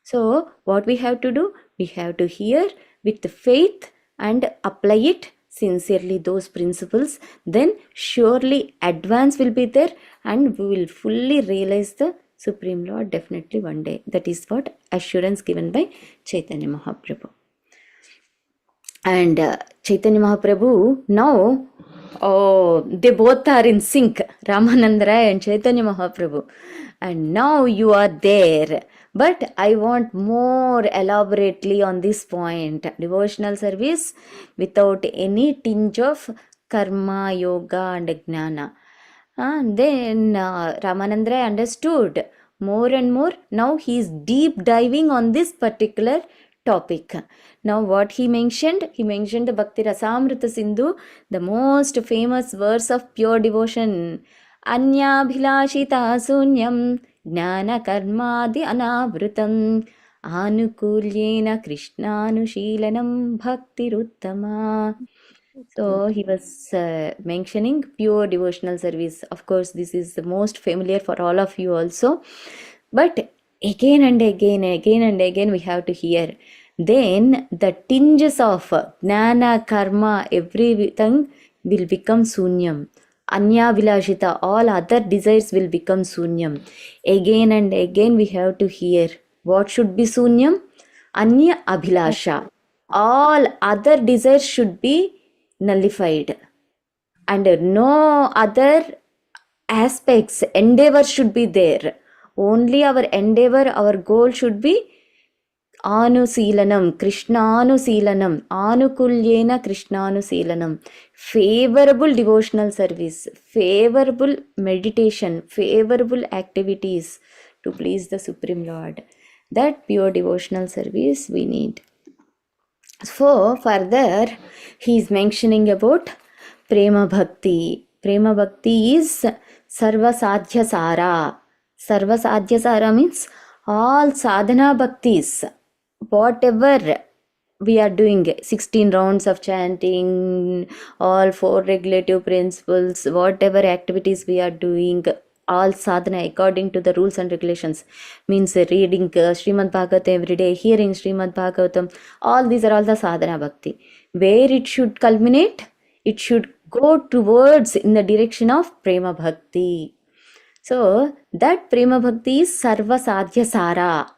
So, what we have to do? We have to hear with faith and apply it sincerely, those principles. Then, surely advance will be there and we will fully realize the Supreme Lord definitely one day. That is what assurance given by Chaitanya Mahaprabhu. And Chaitanya Mahaprabhu now, they both are in sync, Ramananda Rai and Chaitanya Mahaprabhu. And now you are there. But I want more elaborately on this point. Devotional service without any tinge of karma, yoga and jnana. And then Ramanandra understood more and more. Now he is deep diving on this particular topic. Now what he mentioned the Bhakti Rasamrita Sindhu, the most famous verse of pure devotion. Anya bhilashita sunyam jnana karmadi anavrutam anukulyena krishnanushilanam bhaktiruttama. So he was mentioning pure devotional service. Of course, this is the most familiar for all of you also. But again and again, we have to hear. Then the tinges of jnana, karma, everything will become sunyam. Anya vilashita, all other desires will become sunyam. Again and again, we have to hear. What should be sunyam? Anya abhilasha. All other desires should be nullified, and no other aspects, endeavor should be there. Only our endeavor, our goal should be anusilanam, krishnaanusilanam, anukulyena krishnaanusilanam, favorable devotional service, favorable meditation, favorable activities to please the Supreme Lord. That pure devotional service we need. So further he is mentioning about Prema Bhakti. Prema Bhakti is Sarva Sadhya Sara. Sarva Sadhya Sara means all sadhana bhaktis. Whatever we are doing, 16 rounds of chanting, all 4 regulative principles, whatever activities we are doing, all sadhana according to the rules and regulations, means reading Srimad Bhagavatam every day, hearing Srimad Bhagavatam, all these are all the sadhana bhakti. Where it should culminate? It should go towards in the direction of Prema Bhakti. So that Prema Bhakti is Sarva Sadhya Sara.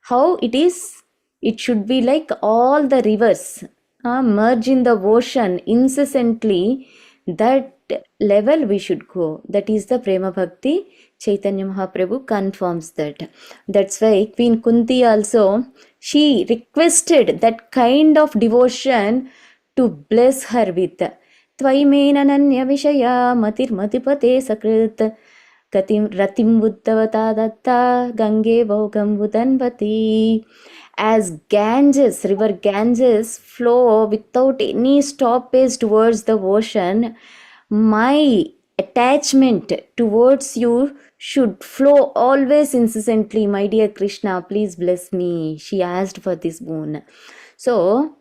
How it is? It should be like all the rivers merge in the ocean incessantly. That level we should go. That is the Prema Bhakti. Chaitanya Mahaprabhu confirms that. That's why Queen Kunti also, she requested that kind of devotion to bless her with. Tvaimena nanya vishaya matir matipate sakrit katim ratim buddhavata datta gange vogam budanvati. As Ganges, river Ganges flow without any stoppage towards the ocean, my attachment towards you should flow always incessantly. My dear Krishna, please bless me. She asked for this boon. So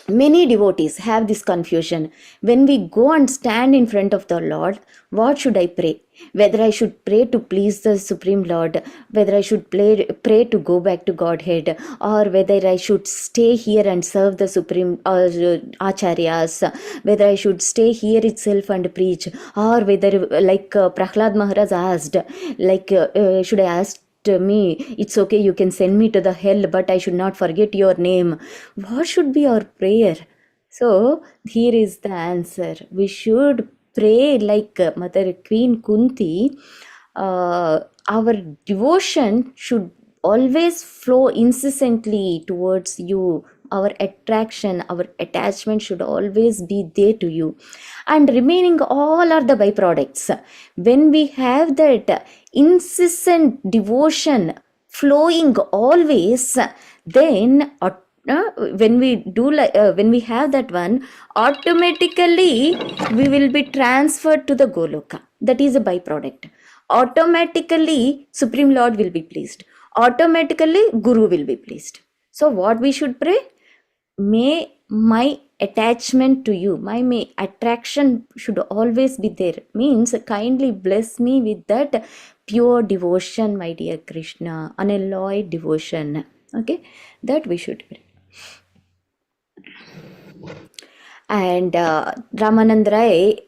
many devotees have this confusion. When we go and stand in front of the Lord, what should I pray? Whether I should pray to please the Supreme Lord, whether I should pray to go back to Godhead, or whether I should stay here and serve the Supreme Acharyas, whether I should stay here itself and preach, or whether, like Prahlad Maharaj asked, should I ask me, it's okay, you can send me to the hell, but I should not forget your name. What should be our prayer? So here is the answer. We should pray like Mother Queen Kunti. Our devotion should always flow incessantly towards you. Our attraction, our attachment should always be there to you, and remaining all are the byproducts. When we have that incessant devotion flowing always, then when we have that one, automatically we will be transferred to the Goloka. That is a byproduct. Automatically Supreme Lord will be pleased, automatically Guru will be pleased. So what we should pray? May my attachment to you, my attraction should always be there. Means kindly bless me with that pure devotion, my dear Krishna, unalloyed devotion. Okay, that we should pray. And Ramanand Rai,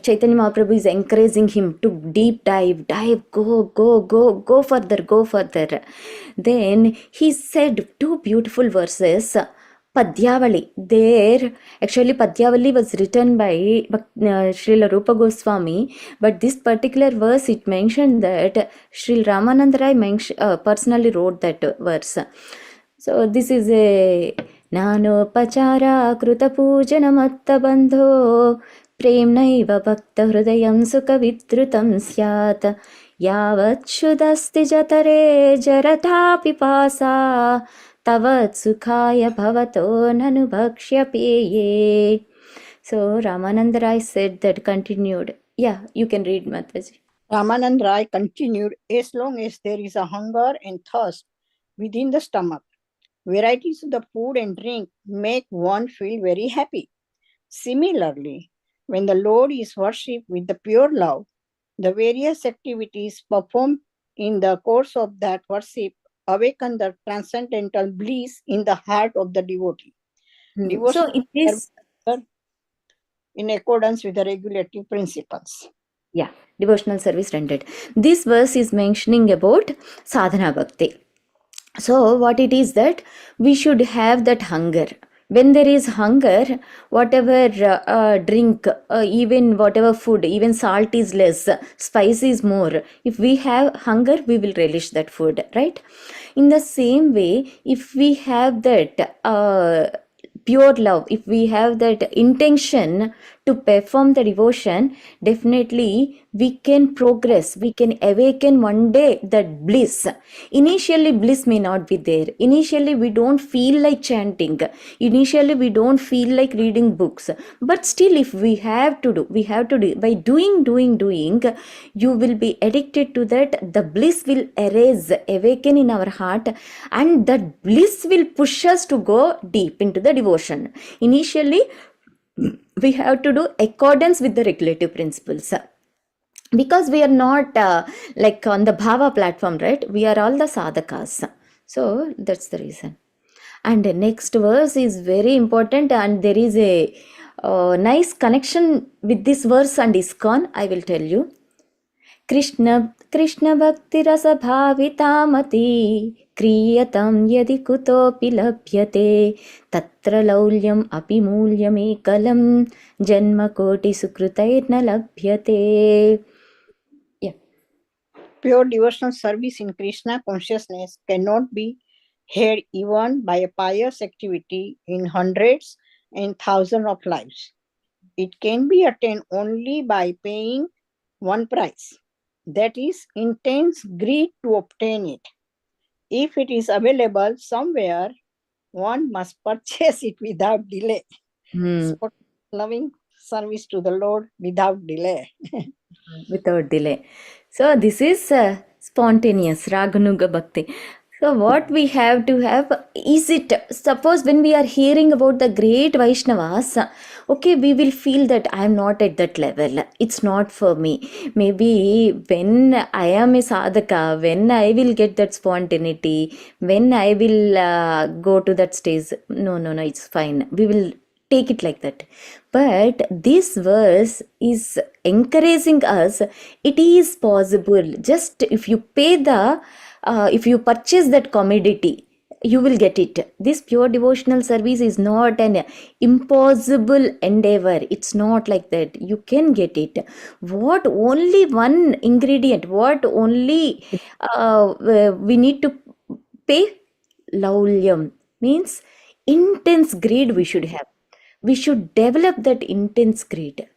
Chaitanya Mahaprabhu is encouraging him to deep dive, go further, go further. Then he said two beautiful verses. Padyavali. There, actually, Padyavali was written by Srila Rupa Goswami, but this particular verse, it mentioned that Sri Ramanand Rai personally wrote that verse. So this is a नानोपचार कृतपूजनमत्तबन्धो प्रेम्णैव भक्तहृदयं सुखविद्रुतं स्यात् यावच्छुदस्ति जतरे जरता पिपासा तवत्सुखाय भवतो ननु भक्ष्यपेये. So Ramananda Rai said that, continued. Yeah, you can read, Mataji. Ramanand Rai continued, as long as there is a hunger and thirst within the stomach, varieties of the food and drink make one feel very happy. Similarly, when the Lord is worshipped with the pure love, the various activities performed in the course of that worship awaken the transcendental bliss in the heart of the devotee. So in this, in accordance with the regulative principles. Yeah, devotional service rendered. This verse is mentioning about sadhana bhakti. So what it is that we should have that hunger. When there is hunger, whatever drink, even whatever food, even salt is less, spice is more. If we have hunger, we will relish that food, right? In the same way, if we have that pure love, if we have that intention to perform the devotion, definitely we can progress, we can awaken one day that bliss. Initially bliss may not be there, initially we don't feel like chanting, initially we don't feel like reading books, but still if we have to do, by doing, you will be addicted to that. The bliss will awaken in our heart, and that bliss will push us to go deep into the devotion. Initially we have to do accordance with the regulative principles, because we are not like on the bhava platform, right? We are all the sadhakas. So that's the reason. And the next verse is very important, and there is a nice connection with this verse and ISKCON. I will tell you. Krishna भक्तिरसभावितामती क्रियतं यदि कुतोऽपि लभ्यते तत्र लौल्यम् अपि मूल्यमेकलं जन्मकोटिसुकृतैर्न लभ्यते. Yeah. Pure devotional service in Krishna consciousness cannot be had even by a pious activity in hundreds and thousands of lives. It can be attained only by paying one price, that is intense greed to obtain it. If it is available somewhere, one must purchase it without delay. So, loving service to the Lord without delay. Without delay. So this is spontaneous Raganuga Bhakti. So what we have to have is it, suppose when we are hearing about the great Vaishnavas, okay, we will feel that I am not at that level. It's not for me. Maybe when I am a sadhaka, when I will get that spontaneity, when I will go to that stage. No, no, no, it's fine. We will take it like that. But this verse is encouraging us. It is possible. Just if you pay the if you purchase that commodity, you will get it. This pure devotional service is not an impossible endeavor. It's not like that. You can get it. What only one ingredient, what only we need to pay? Laulyam means intense greed we should have. We should develop that intense greed.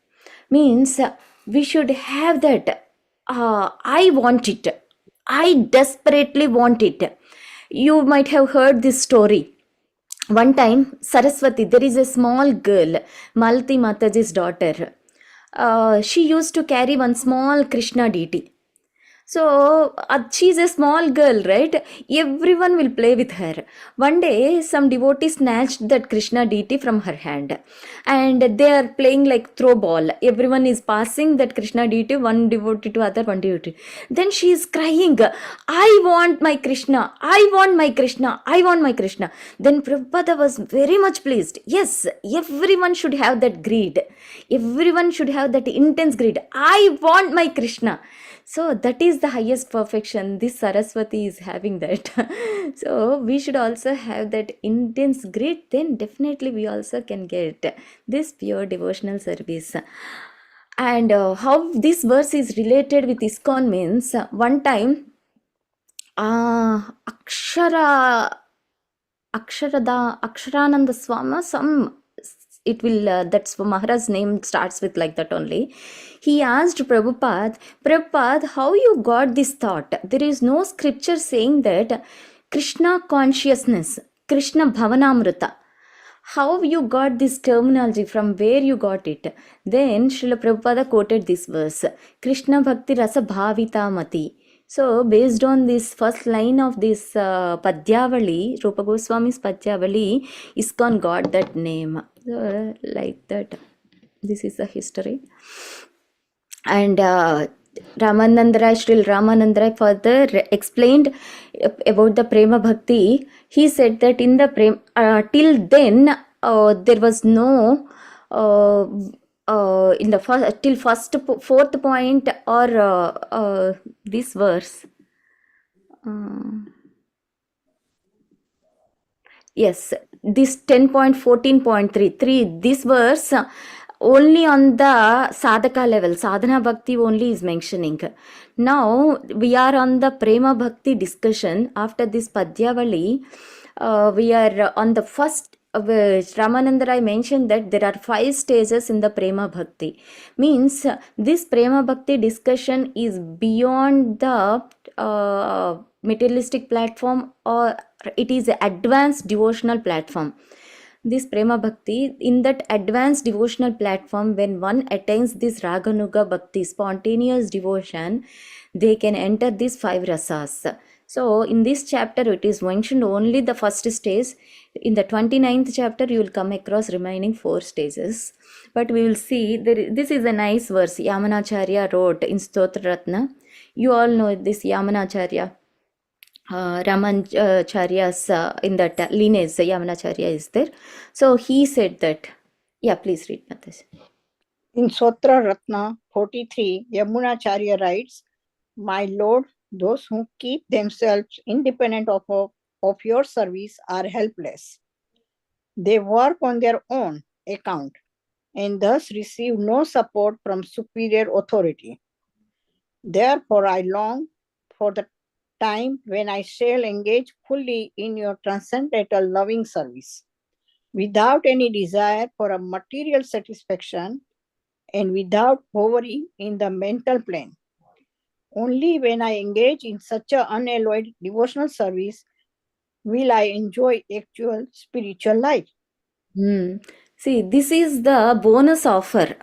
Means we should have that. I want it. I desperately want it. You might have heard this story. One time, Saraswati, there is a small girl, Malti Mataji's daughter. She used to carry one small Krishna deity. So she's a small girl, right? Everyone will play with her. One day, some devotee snatched that Krishna deity from her hand, and they are playing like throw ball. Everyone is passing that Krishna deity, one devotee to other, one devotee. Then she is crying, "I want my Krishna! I want my Krishna! I want my Krishna!" Then Prabhupada was very much pleased. Yes, everyone should have that greed. Everyone should have that intense greed. I want my Krishna. So that is the highest perfection. This Saraswati is having that. So we should also have that intense greed. Then definitely we also can get this pure devotional service. And how this verse is related with ISKCON means one time Akshara Aksharananda Swama, some it will that's Maharaj's name starts with like that only. He asked Prabhupada, how you got this thought? There is no scripture saying that Krishna consciousness, Krishna Bhavanamrita. How you got this terminology? From where you got it? Then Srila Prabhupada quoted this verse, Krishna Bhakti Rasa Bhavita Mati. So, based on this first line of this Padyavali, Rupa Goswami's Padyavali, ISKCON got that name. So, like that. This is the history. And Ramanandarai, Sril Ramanandarai further explained about the Prema Bhakti. He said that in the till then there was no in the first till fourth point or this verse. Yes, this 10.14.3, this verse only on the sadhaka level, sadhana bhakti only is mentioning. Now we are on the prema bhakti discussion. After this Padyavali, we are on the first. Ramanandarai mentioned that there are 5 stages in the prema bhakti. Means this prema bhakti discussion is beyond the materialistic platform, or it is an advanced devotional platform. This prema bhakti, in that advanced devotional platform, when one attains this raganuga bhakti, spontaneous devotion, they can enter these 5 rasas. So in this chapter it is mentioned only the first stage. In the 29th chapter you will come across remaining 4 stages. But we will see, this is a nice verse Yamanacharya wrote in Stotra Ratna. You all know this Yamanacharya. Ramanacharya's in that lineage, Yamanacharya is there. So he said that. Yeah, please read, Mataji. In Sotra Ratna 43, Yamunacharya writes, My Lord, those who keep themselves independent of your service are helpless. They work on their own account and thus receive no support from superior authority. Therefore, I long for the time when I shall engage fully in your transcendental loving service, without any desire for a material satisfaction and without hovering in the mental plane. Only when I engage in such an unalloyed devotional service will I enjoy actual spiritual life. See, this is the bonus offer.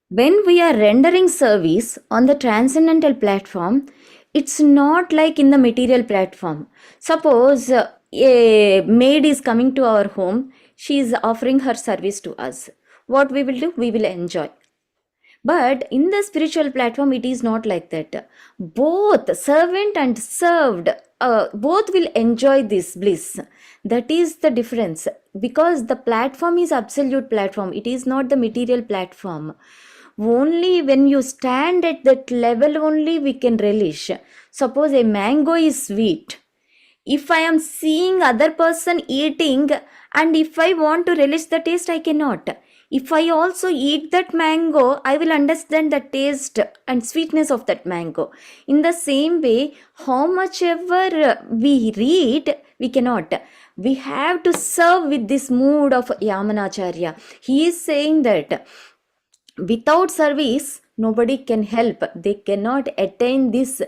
When we are rendering service on the transcendental platform, it's not like in the material platform. Suppose a maid is coming to our home, she is offering her service to us. What we will do? We will enjoy. But in the spiritual platform, it is not like that. Both servant and served, both will enjoy this bliss. That is the difference. Because the platform is absolute platform. It is not the material platform. Only when you stand at that level only we can relish. Suppose a mango is sweet, if I am seeing other person eating and if I want to relish the taste, I cannot. If I also eat that mango, I will understand the taste and sweetness of that mango. In the same way, how much ever we read, we cannot. We have to serve with this mood of Yamanacharya. He is saying that without service nobody can help, they cannot attain this,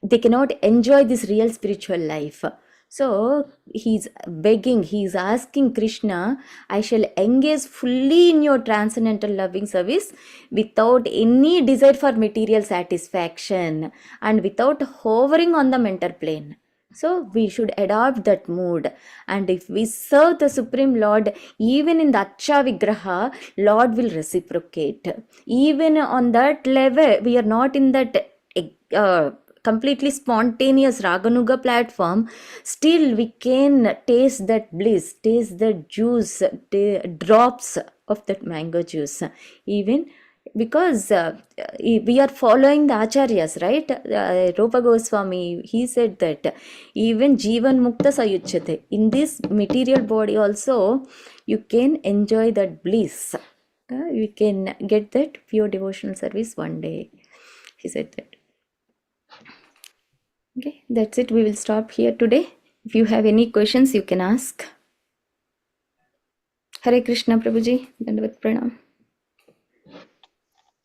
they cannot enjoy this real spiritual life. So he's begging, he's asking Krishna, I shall engage fully in your transcendental loving service without any desire for material satisfaction and without hovering on the mental plane. So we should adopt that mood. And if we serve the Supreme Lord, even in the Acha Vigraha, Lord will reciprocate. Even on that level, we are not in that completely spontaneous Raganuga platform. Still, we can taste that bliss, taste the juice, drops of that mango juice. Even because we are following the acharyas, right? Rupa Goswami, he said that even Jivan Mukta Sayuchyate, in this material body also you can enjoy that bliss. You can get that pure devotional service one day. He said that. Okay, that's it. We will stop here today. If you have any questions, you can ask. Hare Krishna, Prabhuji. Dandavat Pranam.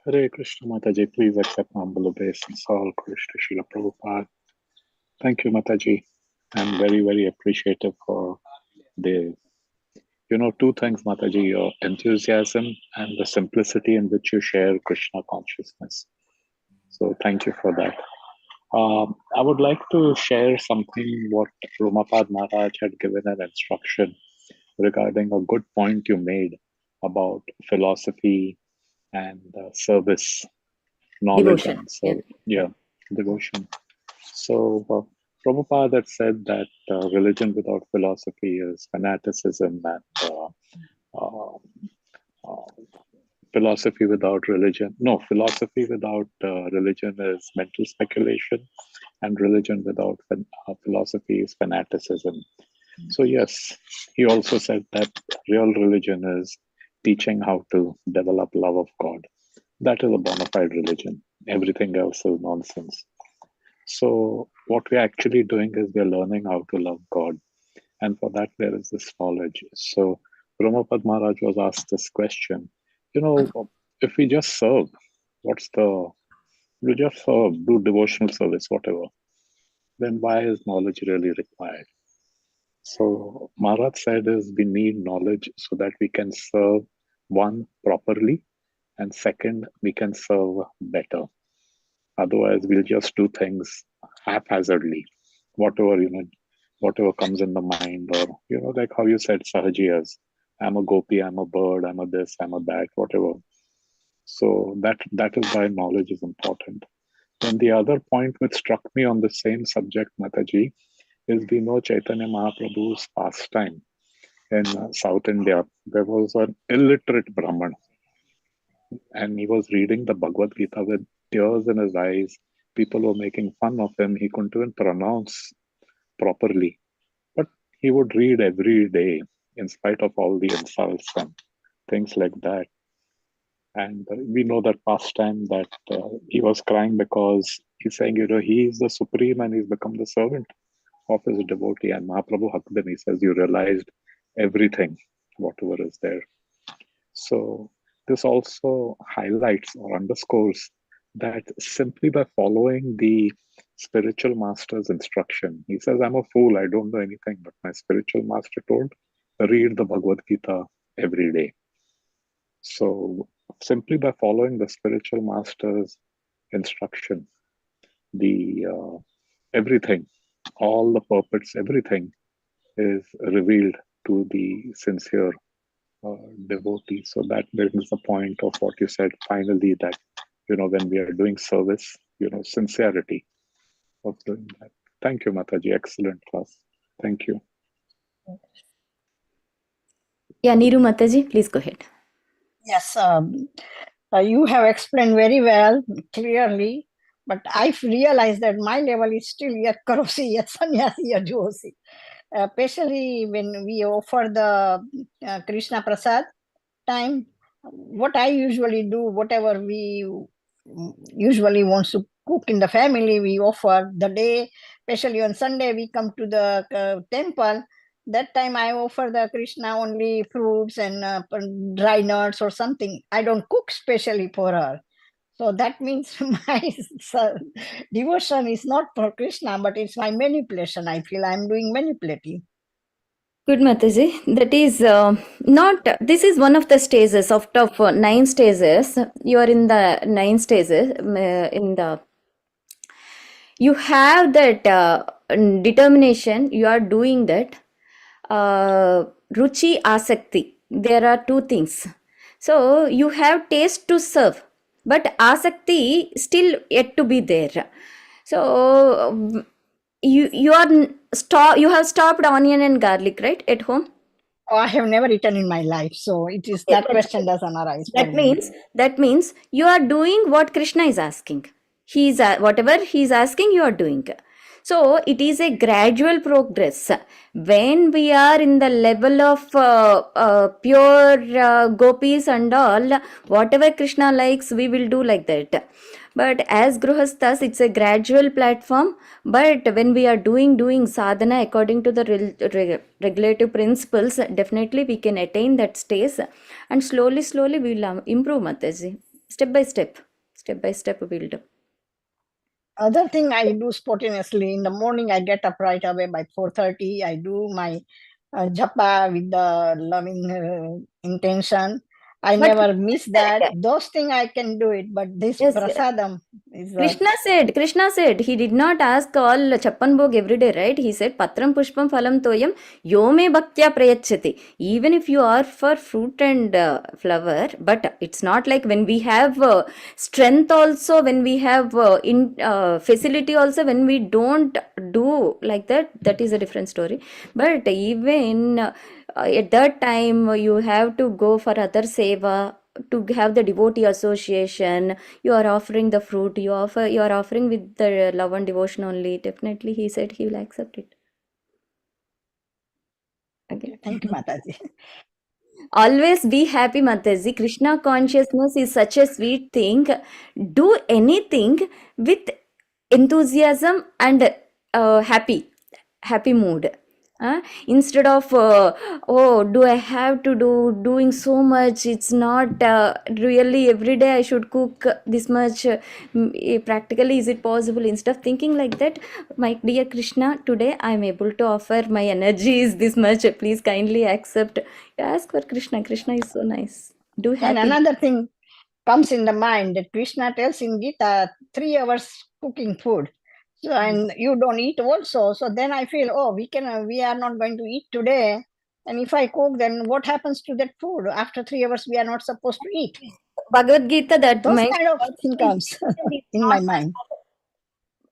Hare Krishna Mataji, please accept humble obeisance. All Krishna Srila Prabhupada. Thank you, Mataji. I'm very, very appreciative for the, two things, Mataji, your enthusiasm and the simplicity in which you share Krishna consciousness. So thank you for that. I would like to share something what Romapad Maharaj had given an instruction regarding a good point you made about philosophy and service, knowledge, Devotion. and so devotion. So Prabhupada had said that religion without philosophy is fanaticism, and philosophy without religion. No, philosophy without religion is mental speculation, and religion without philosophy is fanaticism. So yes, he also said that real religion is teaching how to develop love of God. That is a bona fide religion. Everything else is nonsense. So what we're actually doing is we're learning how to love God. And for that, there is this knowledge. So Brahmapad Maharaj was asked this question, if we just serve, we just serve, do devotional service, whatever, then why is knowledge really required? So Maharaj said is we need knowledge so that we can serve one properly, and second, we can serve better. Otherwise, we'll just do things haphazardly, whatever comes in the mind, or like how you said, Sahajiyas. I'm a Gopi, I'm a bird, I'm a this, I'm a that, whatever. So that is why knowledge is important. Then the other point which struck me on the same subject, Mataji, is we know Chaitanya Mahaprabhu's pastime in South India. There was an illiterate Brahman, and he was reading the Bhagavad Gita with tears in his eyes. People were making fun of him. He couldn't even pronounce properly. But he would read every day in spite of all the insults and things like that. And we know that pastime that he was crying because he's saying, he is the supreme and he's become the servant of his devotee. And Mahaprabhu hugged him. He says, you realized everything, whatever is there. So this also highlights or underscores that simply by following the spiritual master's instruction, he says, I'm a fool, I don't know anything, but my spiritual master told, read the Bhagavad Gita every day. So simply by following the spiritual master's instruction, the everything, all the purports, everything is revealed to the sincere devotee. So that brings the point of what you said finally, that when we are doing service, sincerity of doing that. Thank you, Mataji. Excellent class. Thank you. Yeah, Niru Mataji, please go ahead. Yes, you have explained very well, clearly, but I've realized that my level is still yet karosi, yet sannyasi, yet josi. Especially when we offer the Krishna Prasad time, what I usually do, whatever we usually wants to cook in the family, we offer the day, especially on Sunday, we come to the temple. That time I offer the Krishna only fruits and dry nuts or something. I don't cook specially for her. So that means my devotion is not for Krishna, but it's my manipulation. I feel I'm doing manipulative. Good, Mataji. That is not, this is one of the stages of 9 stages. You are in the 9 stages. You have that determination, you are doing that. Ruchi, Asakti. There are two things. So you have taste to serve, but Asakti still yet to be there. So you have stopped onion and garlic, right, at home? Oh, I have never eaten in my life, so it is that question doesn't arise for me. That means you are doing what Krishna is asking. He is whatever he is asking, you are doing. So it is a gradual progress. When we are in the level of pure gopis and all, whatever Krishna likes, we will do like that. But as Gruhasthas, it's a gradual platform. But when we are doing sadhana according to the regulative principles, definitely we can attain that stage, and slowly we will improve, Mataji. Step by step we will do. Other thing I do spontaneously in the morning. I get up right away by 4:30. I do my japa with the loving intention. I never miss that. Those things I can do it, but this prasadam is. Krishna said he did not ask all chappan bhog every day, right? He said patram pushpam phalam toyam yome bhaktya prayachati. Even if you are for fruit and flower, but it's not like when we have strength also, when we have facility also, when we don't do like that, that is a different story. But even at that time you have to go for other seva, to have the devotee association. You are offering the fruit, you are offering with the love and devotion only. Definitely he said he will accept it. Okay. Thank you, Mataji. Always be happy, Mataji. Krishna consciousness is such a sweet thing. Do anything with enthusiasm and happy mood. Instead of do I have to doing so much, it's not really every day I should cook this much, practically is it possible? Instead of thinking like that, my dear Krishna, today I am able to offer, my energy is this much, please kindly accept. Ask for Krishna. Krishna is so nice. Do happy. And another thing comes in the mind that Krishna tells in Gita, 3 hours cooking food. So, and you don't eat also. So then I feel, we are not going to eat today. And if I cook, then what happens to that food? After 3 hours, we are not supposed to eat. Bhagavad Gita, those kind of thing comes in my mind.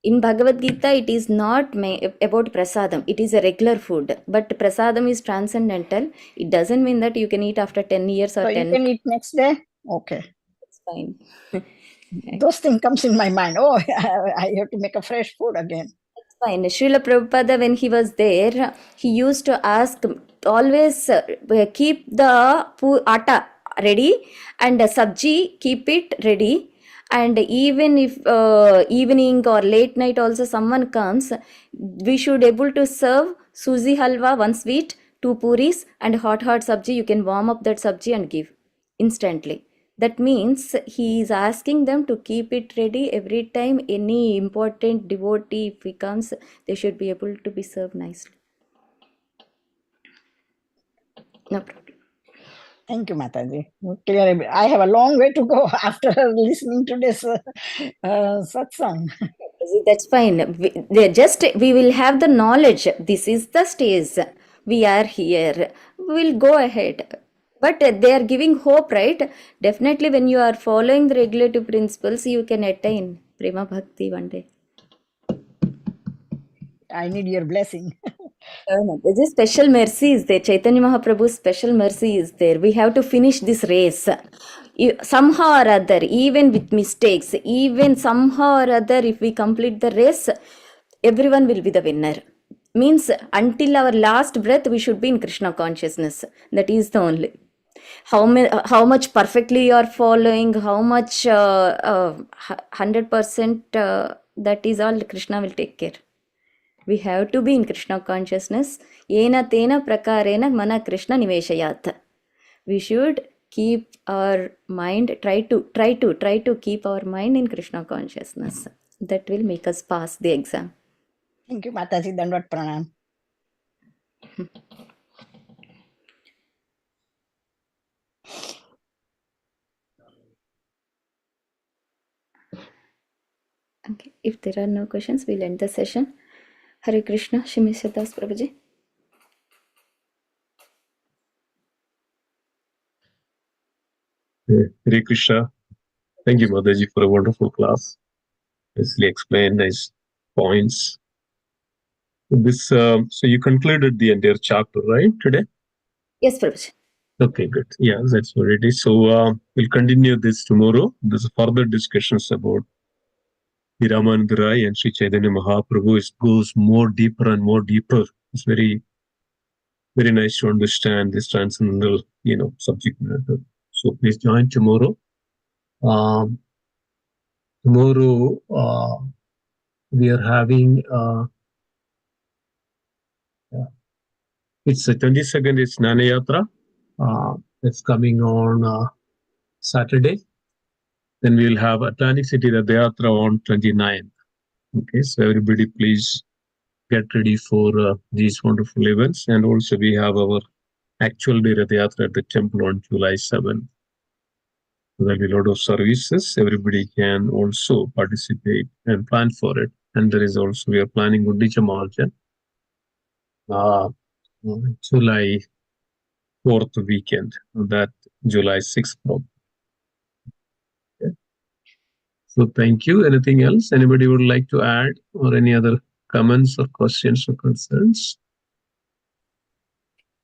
In Bhagavad Gita, it is not about prasadam. It is a regular food. But prasadam is transcendental. It doesn't mean that you can eat after 10 years or so 10. You can eat next day? Okay. It's fine. Those things comes in my mind. Oh, I have to make a fresh food again. It's fine. Srila Prabhupada, when he was there, he used to ask, always keep the atta ready and sabji, keep it ready. And even if evening or late night also someone comes, we should able to serve suji halwa, 1 sweet, 2 puris and hot sabji. You can warm up that sabji and give instantly. That means he is asking them to keep it ready every time any important devotee, if he comes, they should be able to be served nicely. No problem. Thank you, Mataji. Clearly, I have a long way to go after listening to this satsang. That's fine. We will have the knowledge. This is the stage. We are here. We'll go ahead. But they are giving hope, right? Definitely, when you are following the regulative principles, you can attain Prema Bhakti one day. I need your blessing. There's a special mercy is there. Chaitanya Mahaprabhu's special mercy is there. We have to finish this race. Somehow or other, even with mistakes, even somehow or other, if we complete the race, everyone will be the winner. Means until our last breath, we should be in Krishna consciousness. That is the only. How much perfectly you are following, how much 100%, that is all Krishna will take care. We have to be in Krishna consciousness. Yena tena prakarena mana Krishna niveshayat. We should keep our mind, try to keep our mind in Krishna consciousness. That will make us pass the exam. Thank you, Mataji. Dandavat pranam. Okay, if there are no questions, we'll end the session. Hare Krishna, Shrimati Das Prabhuji. Hare Krishna. Thank you, Mataji, for a wonderful class. Nicely explained, nice points. So you concluded the entire chapter, right, today? Yes, Prabhuji. Okay, good. Yeah, that's what it is. So we'll continue this tomorrow. There's further discussions about the Ramananda Rai and Sri Chaitanya Mahaprabhu. It goes more deeper and more deeper. It's very, very nice to understand this transcendental, subject matter. So please join tomorrow. Tomorrow we are having it's the 22nd. It's Nana Yatra. It's coming on Saturday. Then we will have Atlantic City Rath Yatra on 29th. Okay, so everybody please get ready for these wonderful events. And also we have our actual day Rath Yatra at the temple on July 7th. So there'll be a lot of services. Everybody can also participate and plan for it. And there is also, we are planning Gundicha Marjan, July 4th weekend, that July 6th. Okay. So thank you. Anything else anybody would like to add, or any other comments or questions or concerns?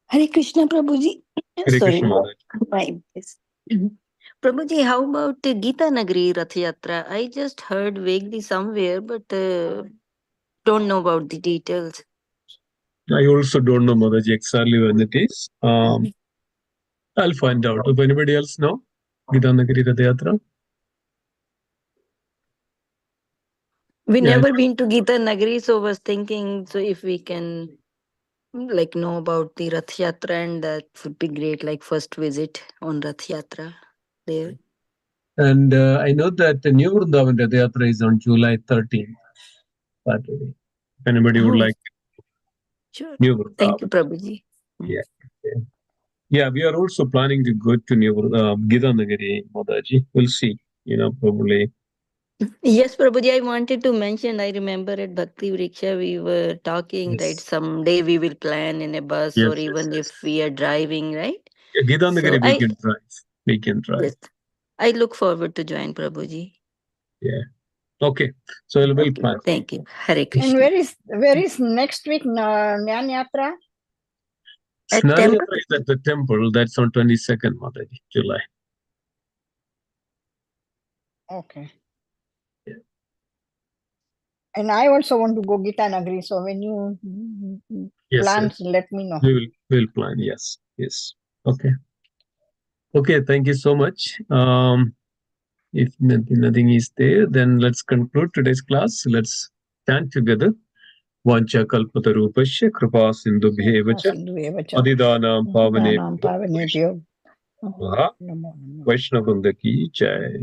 Hare Krishna, Prabhuji. Hare Sorry, Krishna, my voice. Prabhuji, how about Gita Nagari Rath Yatra? I just heard vaguely somewhere, but don't know about the details. I also don't know, Mataji, exactly when it is. I'll find out. If anybody else know Gita Nagari Rath Yatra? We Yeah, never been to Gita Nagari, so was thinking, so if we can know about the Rath Yatra, and that would be great, like first visit on Rath Yatra there. and I know that the New Vrindavan Rath Yatra is on July 13th, Saturday. If anybody would like Sure. New Vrindavan. Thank you, Prabhuji. Yeah. Okay. Yeah, we are also planning to go to Gita Nagari, Mataji. We'll see, probably. Yes, Prabhuji, I wanted to mention, I remember at Bhakti Vriksha, we were talking, Yes. right? Someday we will plan in a bus, Yes, or even if we are driving, right? Yeah, Gita Nagari, So we can drive. Yes, I look forward to join Prabhuji. Yeah. Okay. So we'll Okay, plan. thank you. Hare And Krishna. where is next week Jnana Yatra? At Snana temple? Yatra is at the temple. That's on 22nd, Mataji, July. Okay. Yeah. And I also want to go Gita Nagari. So when you Yes, plan, let me know. We'll plan. Yes. Okay. Okay. Thank you so much. If nothing is there, then let's conclude today's class. Let's stand together. Vancha kalpatarupasya kripa sindubhyevacha adidanam pavanebhyo Vaishnavanda ki jai.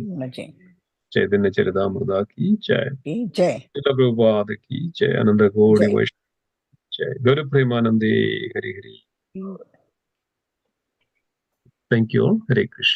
Chaitanya Charitamrita ki jai. Srila Prabhupada ki jai. Ananda Gaudi Vaishnava jai. Guru Premanande Hari Hari. Thank you all. Hare Krishna.